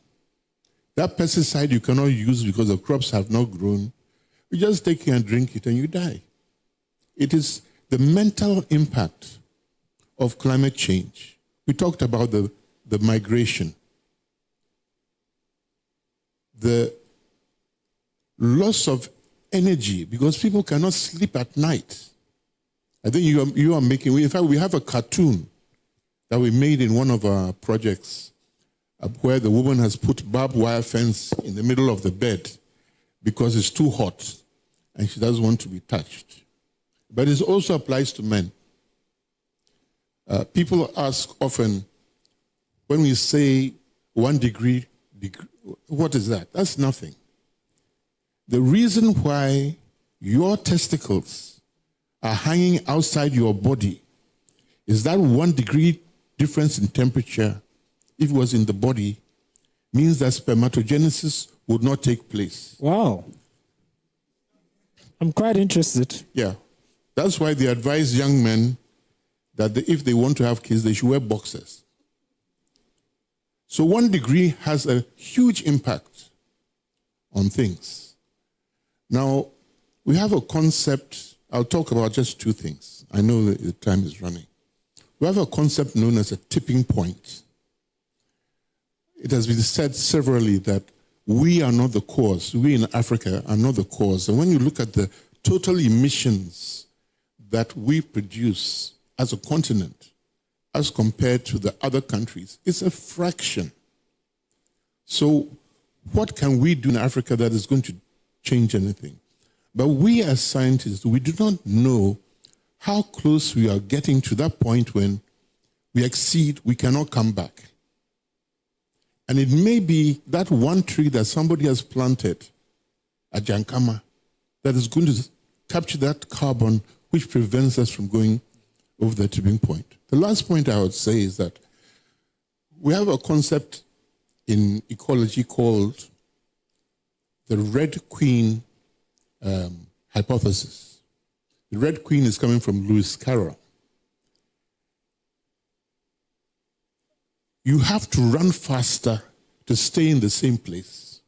That pesticide you cannot use because the crops have not grown. You just take it and drink it and you die. It is the mental impact of climate change. We talked about the migration. The loss of energy because people cannot sleep at night. I think you are making, in fact, we have a cartoon that we made in one of our projects where the woman has put barbed wire fence in the middle of the bed because it's too hot and she doesn't want to be touched. But it also applies to men. People ask often, when we say 1 degree, what is that? That's nothing. The reason why your testicles are hanging outside your body is that 1 degree difference in temperature, if it was in the body, means that spermatogenesis would not take place. Wow. I'm quite interested. Yeah. That's why they advise young men that if they want to have kids, they should wear boxers. So 1 degree has a huge impact on things. Now, we have a concept. I'll talk about just 2 things. I know that the time is running. We have a concept known as a tipping point. It has been said severally that we are not the cause. We in Africa are not the cause. And when you look at the total emissions that we produce as a continent, as compared to the other countries, it's a fraction. So what can we do in Africa that is going to change anything? But we as scientists, we do not know how close we are getting to that point when we exceed, we cannot come back. And it may be that 1 tree that somebody has planted at Jankama that is going to capture that carbon which prevents us from going over the tipping point. The last point I would say is that we have a concept in ecology called the Red Queen hypothesis. The Red Queen is coming from Lewis Carroll. You have to run faster to stay in the same place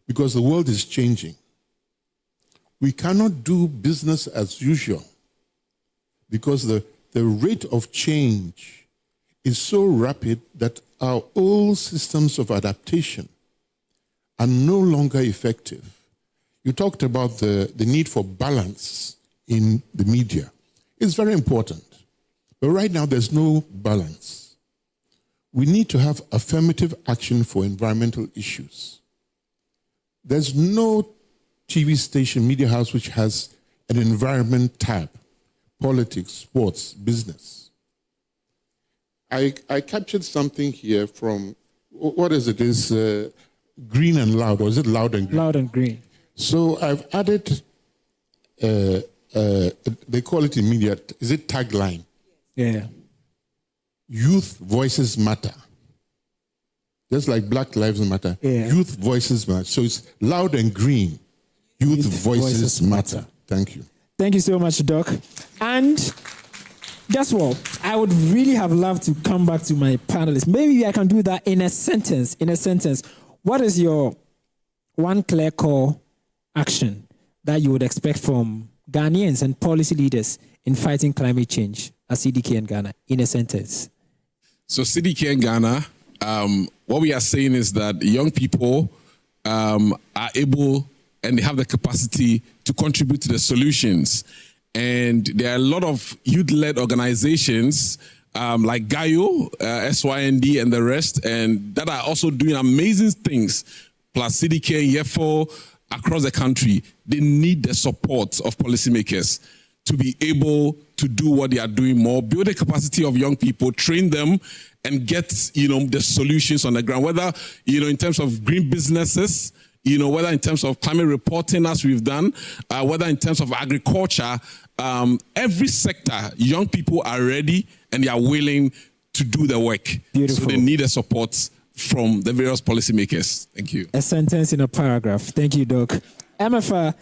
because the world is changing. We cannot do business as usual because the rate of change is so rapid that our old systems of adaptation are no longer effective. You talked about the need for balance in the media is very important. But right now, there's no balance. We need to have affirmative action for environmental issues. There's no TV station, media house, which has an environment tab, politics, sports, business. I captured something here from, what is it? Is Green and Loud, or is it Loud and Green? Loud and Green. So I've added, they call it in media, is it tagline? Yeah. Youth voices matter. Just like Black Lives Matter. Yeah. Youth voices matter. So it's Loud and Green. Youth voices matter. Thank you. Thank you so much, Doc. And guess what? I would really have loved to come back to my panelists. Maybe I can do that in a sentence. What is your one clear call action that you would expect from Ghanaians and policy leaders in fighting climate change as CDK in Ghana, in a sentence? So CDK in Ghana, what we are saying is that young people are able and they have the capacity to contribute to the solutions. And there are a lot of youth-led organizations like GAIO, SYND, and the rest, and that are also doing amazing things, plus CDK and YEFO across the country. They need the support of policymakers to be able to do what they are doing more, build the capacity of young people, train them, and get, the solutions on the ground, whether, in terms of green businesses, whether in terms of climate reporting, as we've done, whether in terms of agriculture, every sector, young people are ready and they are willing to do the work. Beautiful. So they need the support from the various policymakers. Thank you. A sentence in a paragraph. Thank you, Doc. MFA,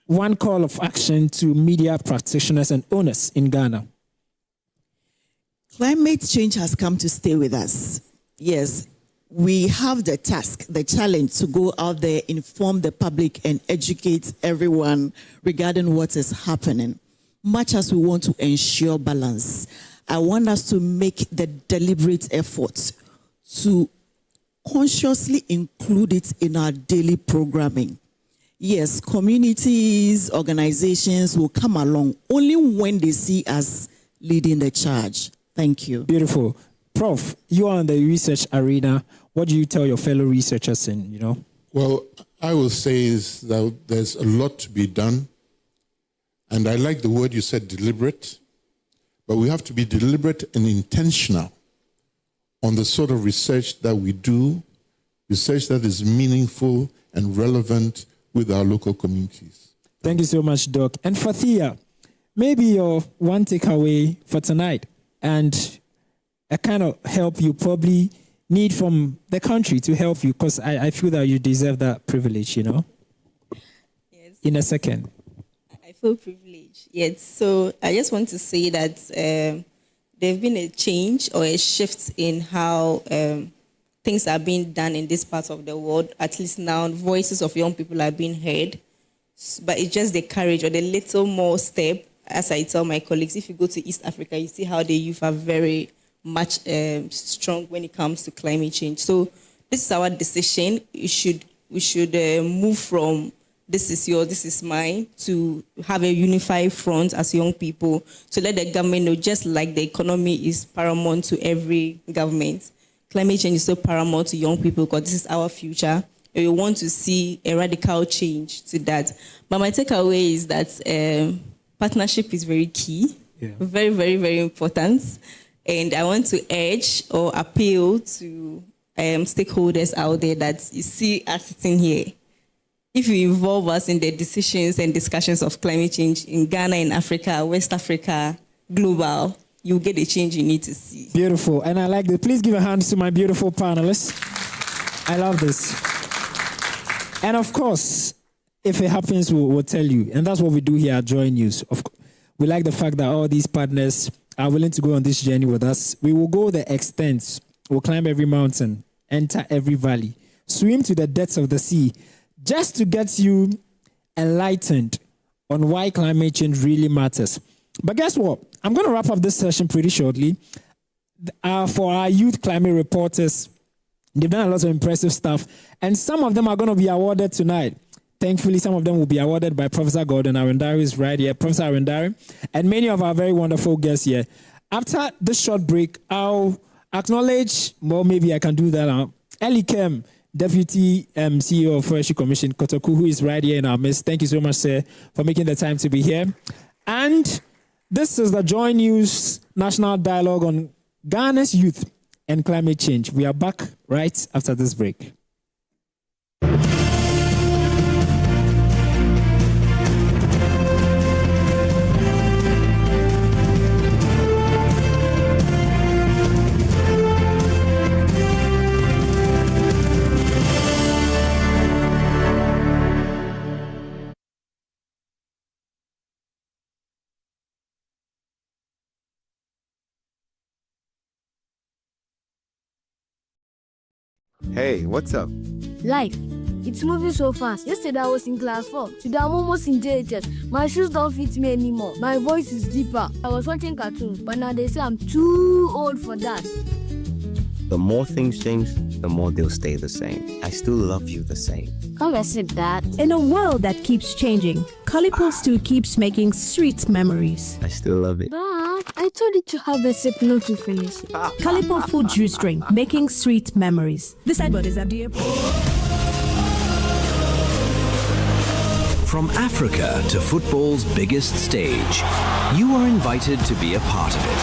one call of action to media practitioners and owners in Ghana. Climate change has come to stay with us. Yes, we have the task, the challenge to go out there, inform the public and educate everyone regarding what is happening. Much as we want to ensure balance, I want us to make the deliberate effort to consciously include it in our daily programming. Yes, communities, organizations will come along only when they see us leading the charge. Thank you. Beautiful. Prof, you are in the research arena. What do you tell your fellow researchers Well, I will say is that there's a lot to be done. And I like the word you said, deliberate. But we have to be deliberate and intentional on the sort of research that we do, research that is meaningful and relevant with our local communities. Thank you so much, Doc. And Fathia, maybe your one takeaway for tonight and a kind of help you probably need from the country to help you, because I feel that you deserve that privilege, Yes. In a second. I feel privileged. Yes. So I just want to say that there's been a change or a shift in how things are being done in this part of the world. At least now, voices of young people are being heard. But it's just the courage or the little more step. As I tell my colleagues, if you go to East Africa, you see how the youth are very much strong when it comes to climate change. So this is our decision. We should move from this is yours, this is mine, to have a unified front as young people, to let the government know, just like the economy is paramount to every government, climate change is so paramount to young people because this is our future. And we want to see a radical change to that. But my takeaway is that partnership is very key, very, very, very important. And I want to urge or appeal to stakeholders out there that you see us sitting here. If you involve us in the decisions and discussions of climate change in Ghana, in Africa, West Africa, global, you'll get the change you need to see. Beautiful. And I like that. Please give a hand to my beautiful panelists. I love this. And of course, if it happens, we'll tell you. And that's what we do here at JoyNews. We like the fact that all these partners are willing to go on this journey with us. We will go the extent. We'll climb every mountain, enter every valley, swim to the depths of the sea, just to get you enlightened on why climate change really matters. But guess what? I'm going to wrap up this session pretty shortly. For our youth climate reporters, they've done a lot of impressive stuff, and some of them are going to be awarded tonight. Thankfully, some of them will be awarded by Professor Gordon. Arendari is right here, Professor Arendari, and many of our very wonderful guests here. After this short break, I'll acknowledge, well, maybe I can do that now, Eli Kem, Deputy CEO of Forestry Commission, Kotoku, who is right here in our midst. Thank you so much, sir, for making the time to be here. And this is the JoyNews National Dialogue on Ghana's Youth and Climate Change. We are back right after this break. Hey, what's up? Life. It's moving so fast. Yesterday I was in class 4. Today I'm almost in JHS. My shoes don't fit me anymore. My voice is deeper. I was watching cartoons, but now they say I'm too old for that. The more things change, the more they'll stay the same. I still love you the same. Come and sit that. In a world that keeps changing, Calipo still keeps making sweet memories. I still love it. Dad, I told you to have a sip, not to finish it. Calipo food juice drink, making sweet memories. This advert is FDA. From Africa to football's biggest stage, you are invited to be a part of it.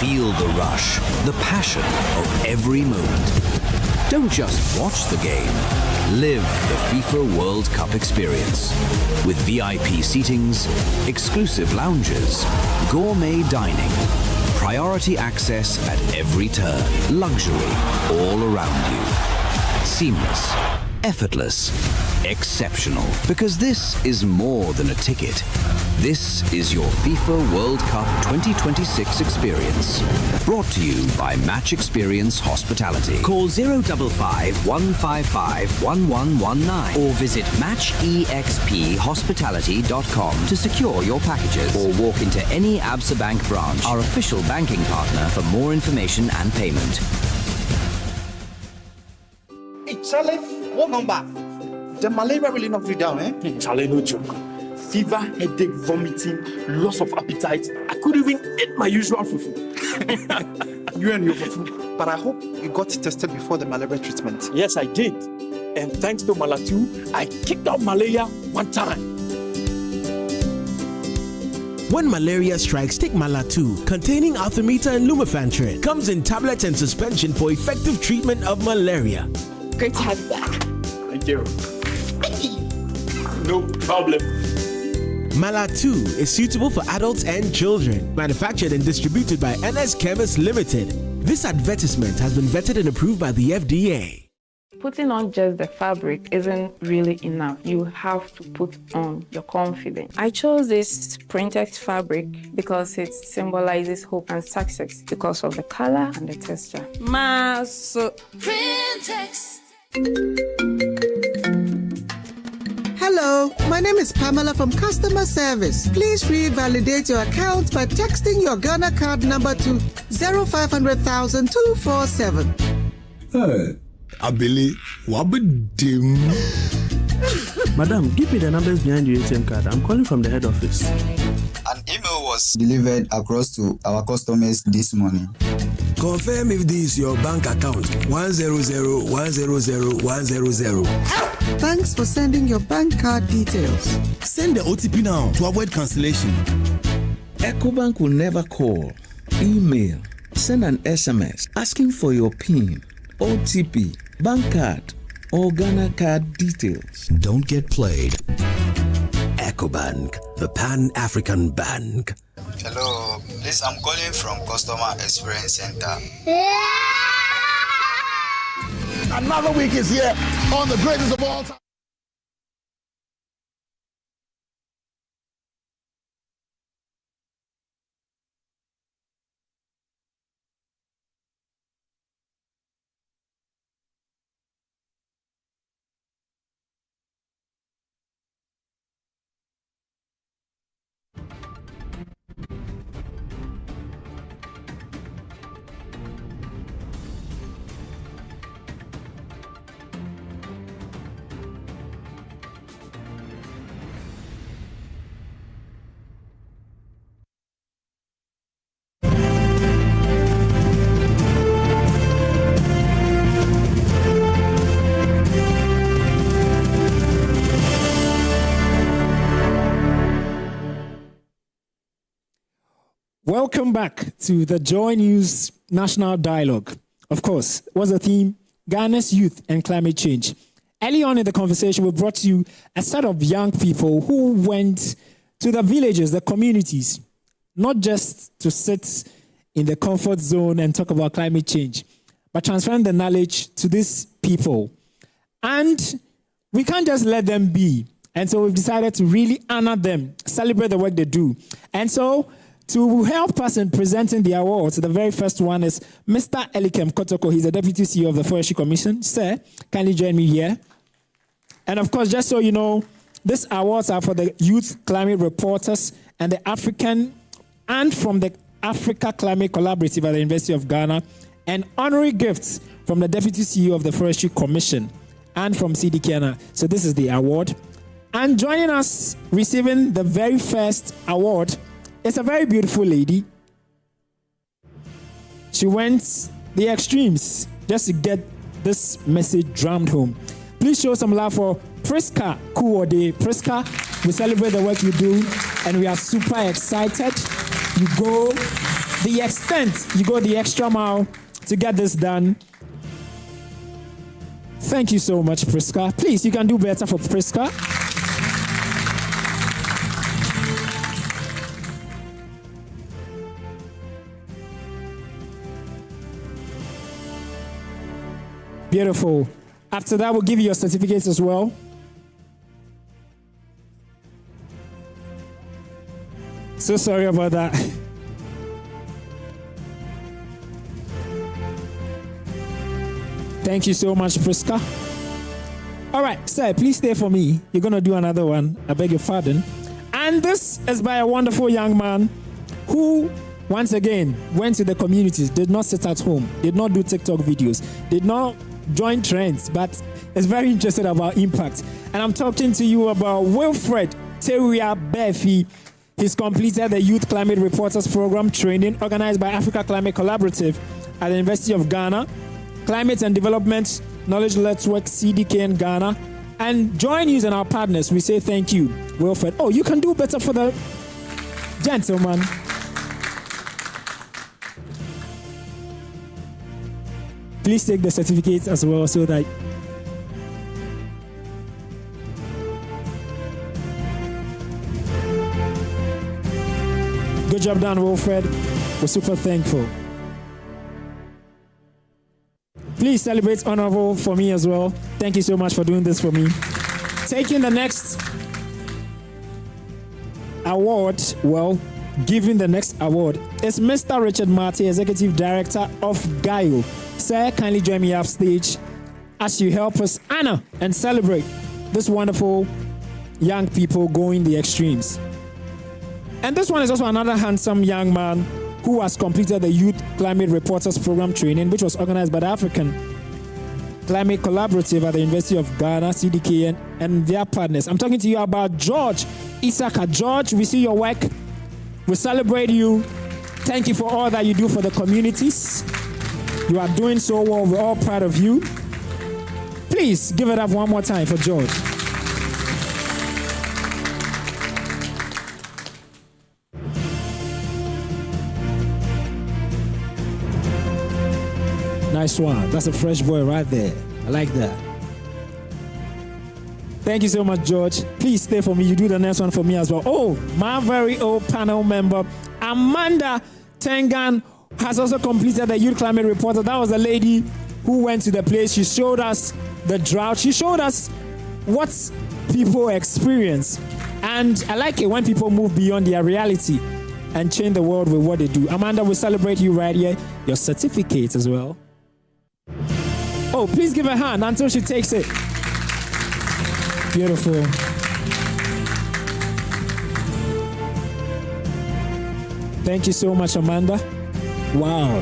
Feel the rush, the passion of every moment. Don't just watch the game. Live the FIFA World Cup experience. With VIP seatings, exclusive lounges, gourmet dining, priority access at every turn, luxury all around you. Seamless, effortless, exceptional. Because this is more than a ticket. This is your FIFA World Cup 2026 experience. Brought to you by Match Experience Hospitality. Call 055 155 1119 or visit matchexphospitality.com to secure your packages or walk into any Absa Bank branch, our official banking partner, for more information and payment. Hey, Charlie, welcome back. The malaria really knocked you down, eh? Charlie, no joke. Fever, headache, vomiting, loss of appetite. I couldn't even eat my usual fufu. You and your fufu. But I hope you got tested before the malaria treatment. Yes, I did. And thanks to Malatu, I kicked out malaria one time. When malaria strikes, take Malatu, containing artemether and lumefantrine. Comes in tablets and suspension for effective treatment of malaria. Great to have you back. Thank you. No problem. Malatu is suitable for adults and children. Manufactured and distributed by NS Chemist Limited. This advertisement has been vetted and approved by the FDA. Putting on just the fabric isn't really enough. You have to put on your confidence. I chose this Printex fabric because it symbolizes hope and success because of the color and the texture. Printex. Hello, my name is Pamela from Customer Service. Please revalidate your account by texting your Ghana card number to 0500,000 247. Hey, Abili, wabadim. Madam, give me the numbers behind your ATM card. I'm calling from the head office. An email was delivered across to our customers this morning. Confirm if this is your bank account 100,100,100. Thanks for sending your bank card details. Send the OTP now to avoid cancellation. EcoBank will never call, email, send an SMS asking for your PIN, OTP, bank card, or Ghana card details. Don't get played. EcoBank, the Pan-African Bank. Hello, please, I'm calling from Customer Experience Center. Another week is here on the greatest of all time. Welcome back to the Joy News National Dialogue. Of course, what's the theme? Ghana's youth and climate change. Early on in the conversation, we brought you a set of young people who went to the villages, the communities, not just to sit in the comfort zone and talk about climate change, but transferring the knowledge to these people. And we can't just let them be. And so we've decided to really honor them, celebrate the work they do. And so to help us in presenting the awards, the very first one is Mr. Elikem Kotoko. He's the Deputy CEO of the Forestry Commission. Sir, kindly join me here. And of course, just so you know, these awards are for the youth climate reporters and the African and from the Africa Climate Collaborative at the University of Ghana, and honorary gifts from the Deputy CEO of the Forestry Commission and from CDK. So this is the award. And joining us receiving the very first award is a very beautiful lady. She went the extremes just to get this message drummed home. Please show some love for Priska Kuode. Priska, we celebrate the work you do, and we are super excited. You go the extent, you go the extra mile to get this done. Thank you so much, Priska. Please, you can do better for Priska. Beautiful. After that, we'll give you your certificates as well. So sorry about that. Thank you so much, Priska. All right, sir, please stay for me. You're going to do another one. I beg your pardon. And this is by a wonderful young man who, once again, went to the communities, did not sit at home, did not do TikTok videos, did not join trends, but is very interested about impact. And I'm talking to you about Wilfred Teria Befi. He's completed the Youth Climate Reporters Program training organized by Africa Climate Collaborative at the University of Ghana, Climate and Development Knowledge Network, CDK in Ghana, and JoyNews and our partners. We say thank you, Wilfred. Oh, you can do better for the gentleman. Please take the certificates as well so that good job done, Wilfred. We're super thankful. Please celebrate honorable for me as well. Thank you so much for doing this for me. Taking the next award, giving the next award is Mr. Richard Marty, Executive Director of GAIO. Sir, kindly join me off stage as you help us honor and celebrate this wonderful young people going the extremes. And this one is also another handsome young man who has completed the Youth Climate Reporters Program training, which was organized by the African Climate Collaborative at the University of Ghana, CDK, and their partners. I'm talking to you about George Isaka. George, we see your work. We celebrate you. Thank you for all that you do for the communities. You are doing so well. We're all proud of you. Please give it up one more time for George. Nice one. That's a fresh boy right there. I like that. Thank you so much, George. Please stay for me. You do the next one for me as well. Oh, my very old panel member, Amanda Tengan, has also completed the Youth Climate Reporter. That was a lady who went to the place. She showed us the drought. She showed us what people experience. And I like it when people move beyond their reality and change the world with what they do. Amanda, we celebrate you right here. Your certificate as well. Oh, please give her a hand until she takes it. Beautiful. Thank you so much, Amanda. Wow.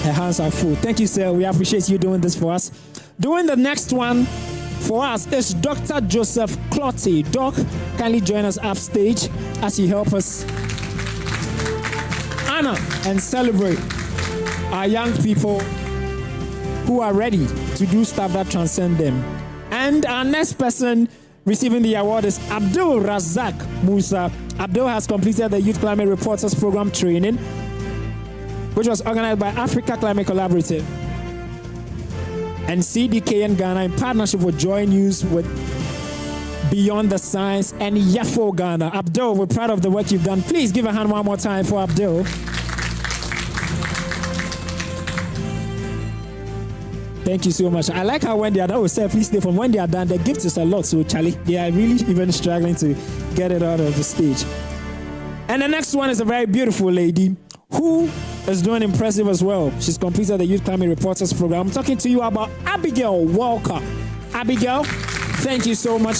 Her hands are full. Thank you, sir. We appreciate you doing this for us. Doing the next one for us is Dr. Joseph Clotty. Doc, kindly join us upstage as you help us honor and celebrate our young people who are ready to do stuff that transcend them. And our next person receiving the award is Abdul Razak Musa. Abdul has completed the Youth Climate Reporters Program training, which was organized by Africa Climate Collaborative and CDKN Ghana in partnership with JoyNews with Beyond the Science and Yafo Ghana. Abdul, we're proud of the work you've done. Please give a hand one more time for Abdul. Thank you so much. I like how when they are done, please stay from when they are done, the gift is a lot. So, Charlie, they are really even struggling to get it out of the stage. And the next one is a very beautiful lady who is doing impressive as well. She's completed the Youth Climate Reporters Program. I'm talking to you about Abigail Walker. Abigail, thank you so much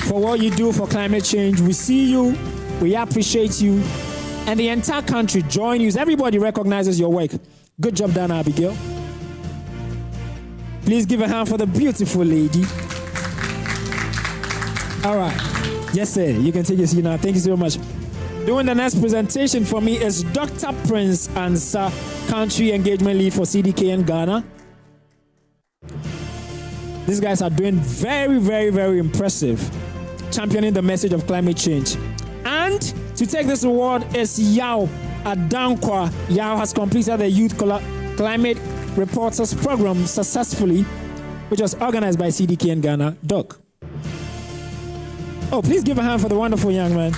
for what you do for climate change. We see you, we appreciate you, and the entire country, JoyNews, everybody recognizes your work. Good job done, Abigail. Please give a hand for the beautiful lady. All right. Yes, sir. You can take your seat now. Thank you so much. Doing the next presentation for me is Dr. Prince Ansah, Country Engagement Lead for CDKN Ghana. These guys are doing very, very, very impressive, championing the message of climate change. And to take this award is Yao Adankwa. Yao has completed the Youth Climate Reporters Program successfully, which was organized by CDKN Ghana. Doc. Oh, please give a hand for the wonderful young man.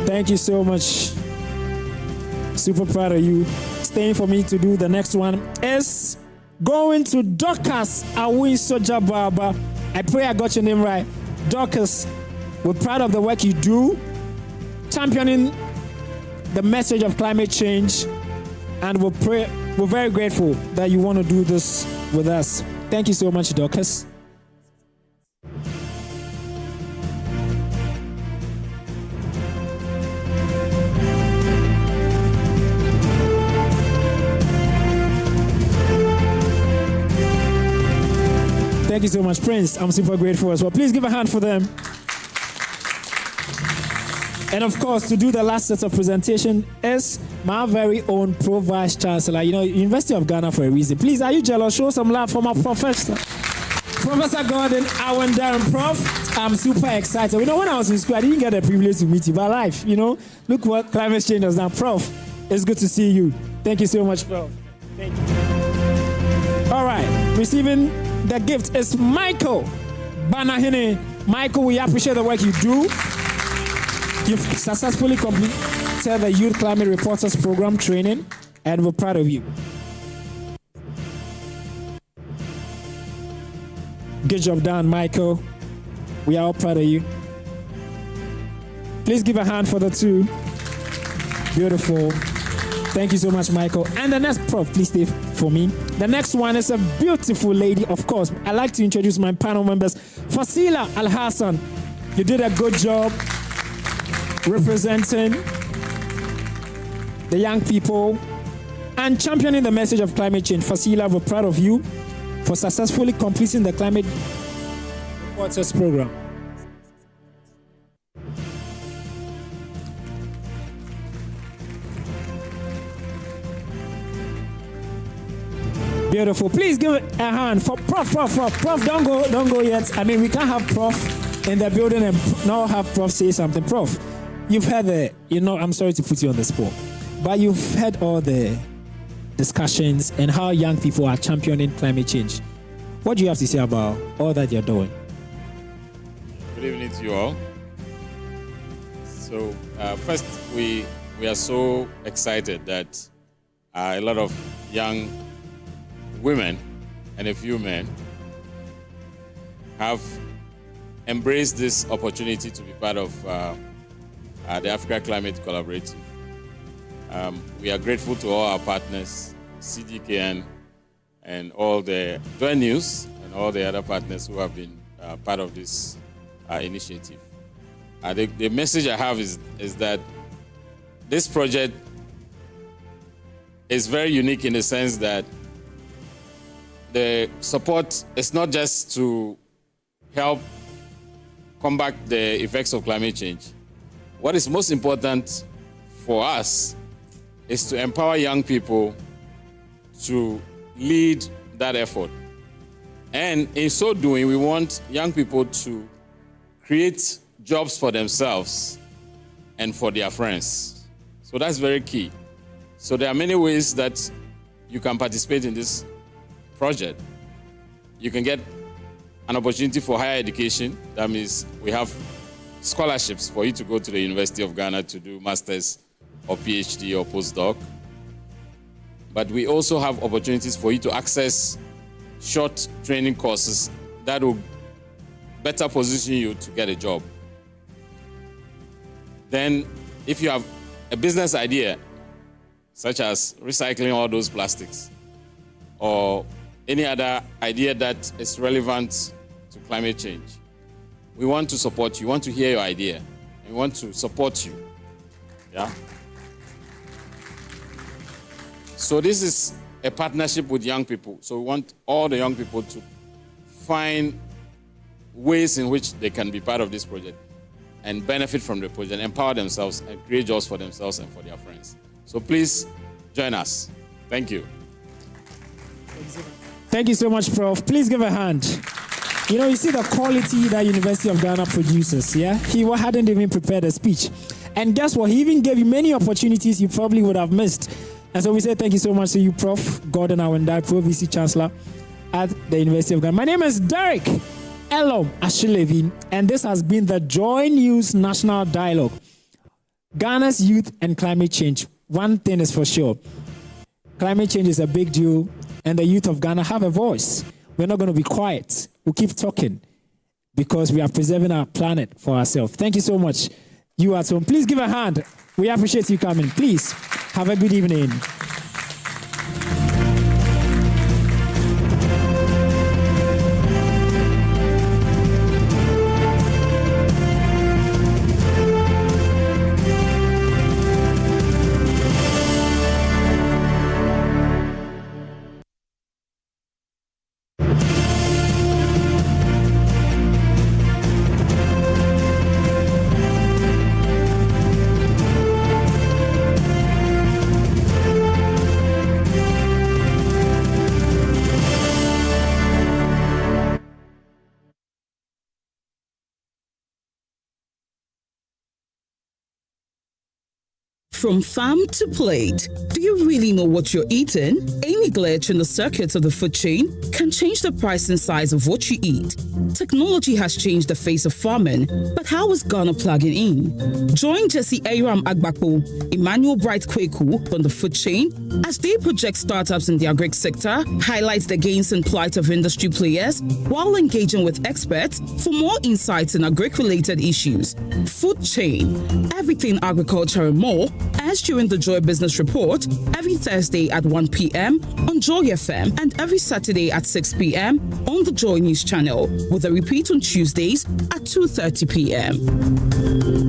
Thank you so much. Super proud of you. Staying for me to do the next one is going to Dorcas Awinsoja Baba. I pray I got your name right. Dorcas, we're proud of the work you do, championing the message of climate change, and we're very grateful that you want to do this with us. Thank you so much, Dorcas. Thank you so much, Prince. I'm super grateful as well. Please give a hand for them. And of course, to do the last set of presentation is my very own Pro Vice Chancellor. You know, University of Ghana for a reason. Please, are you jealous? Show some love for my professor. Professor Gordon Awan Darren, Prof. I'm super excited. You know, when I was in school, I didn't get the privilege to meet you, but life, you know, look what climate change has done. Prof, it's good to see you. Thank you so much, Prof. Thank you. All right, receiving the gift is Michael Banahine. Michael, we appreciate the work you do. You've successfully completed the Youth Climate Reporters Program training, and we're proud of you. Good job done, Michael. We are all proud of you. Please give a hand for the two. Beautiful. Thank you so much, Michael. And the next Prof, please stay for me. The next one is a beautiful lady, of course. I'd like to introduce my panel members. Fasila Al-Hassan, you did a good job representing the young people and championing the message of climate change. Fasila, we're proud of you for successfully completing the Climate Reporters Program. Beautiful. Please give a hand for Prof. Prof, don't go yet. I mean, we can't have Prof in the building and not have Prof say something. Prof, you've heard I'm sorry to put you on the spot, but you've heard all the discussions and how young people are championing climate change. What do you have to say about all that you're doing? Good evening to you all. So first, we are so excited that a lot of young women and a few men have embraced this opportunity to be part of the Africa Climate Collaborative. We are grateful to all our partners, CDKN, and all the JoyNews and all the other partners who have been part of this initiative. The message I have is that this project is very unique in the sense that the support is not just to help combat the effects of climate change. What is most important for us is to empower young people to lead that effort. And in so doing, we want young people to create jobs for themselves and for their friends. So that's very key. So there are many ways that you can participate in this project. You can get an opportunity for higher education. That means we have scholarships for you to go to the University of Ghana to do master's or PhD or postdoc. But we also have opportunities for you to access short training courses that will better position you to get a job. Then, if you have a business idea, such as recycling all those plastics, or any other idea that is relevant to climate change, we want to support you. We want to hear your idea. And we want to support you. Yeah? So this is a partnership with young people. So we want all the young people to find ways in which they can be part of this project and benefit from the project, empower themselves, and create jobs for themselves and for their friends. So please join us. Thank you. Thank you so much, Prof. Please give a hand. You know, you see the quality that University of Ghana produces, yeah? He hadn't even prepared a speech. And guess what? He even gave you many opportunities you probably would have missed. And so we say thank you so much to you, Prof. Gordon Awendai, Pro VC Chancellor at the University of Ghana. My name is Derick Elorm Ashilevi, and this has been the JoyNews National Dialogue. Ghana's youth and climate change. One thing is for sure. Climate change is a big deal, and the youth of Ghana have a voice. We're not going to be quiet. We'll keep talking because we are preserving our planet for ourselves. Thank you so much. You at home, please give a hand. We appreciate you coming. Please have a good evening. From farm to plate, do you really know what you're eating? Any glitch in the circuits of the food chain can change the price and size of what you eat. Technology has changed the face of farming, but how is Ghana plugging in? Join Jesse Aram Agbakpo, Emmanuel Bright Kweku on the food chain as they project startups in the agri sector, highlights the gains and plight of industry players while engaging with experts for more insights in agri-related issues. Food chain, everything agriculture and more, as during the Joy Business Report every Thursday at 1 p.m. on Joy FM and every Saturday at 6 p.m. on the Joy News channel, with a repeat on Tuesdays at 2:30 p.m.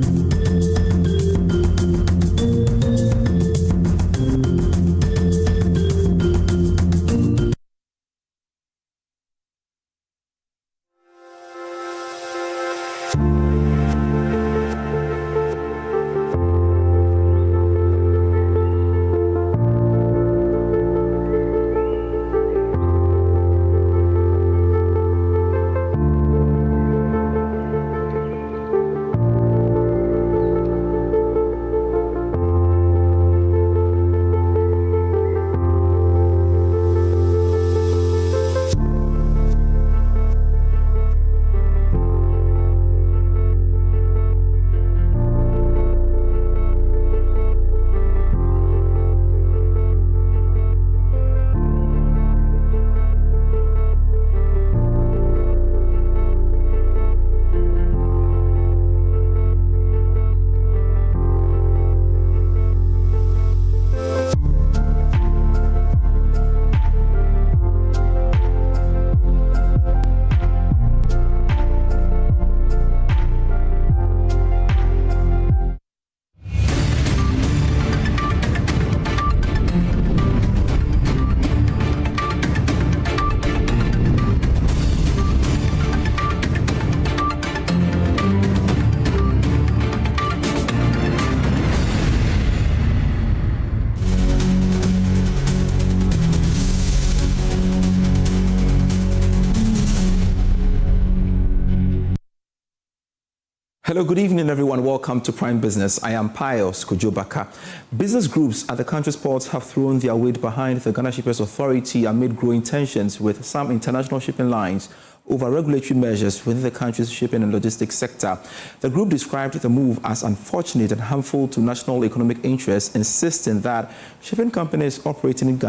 Hello, good evening, everyone. Welcome to Prime Business. I am Pius Kojobaka. Business groups at the country's ports have thrown their weight behind the Ghana Shippers Authority amid growing tensions with some international shipping lines over regulatory measures within the country's shipping and logistics sector. The group described the move as unfortunate and harmful to national economic interests, insisting that shipping companies operating in Ghana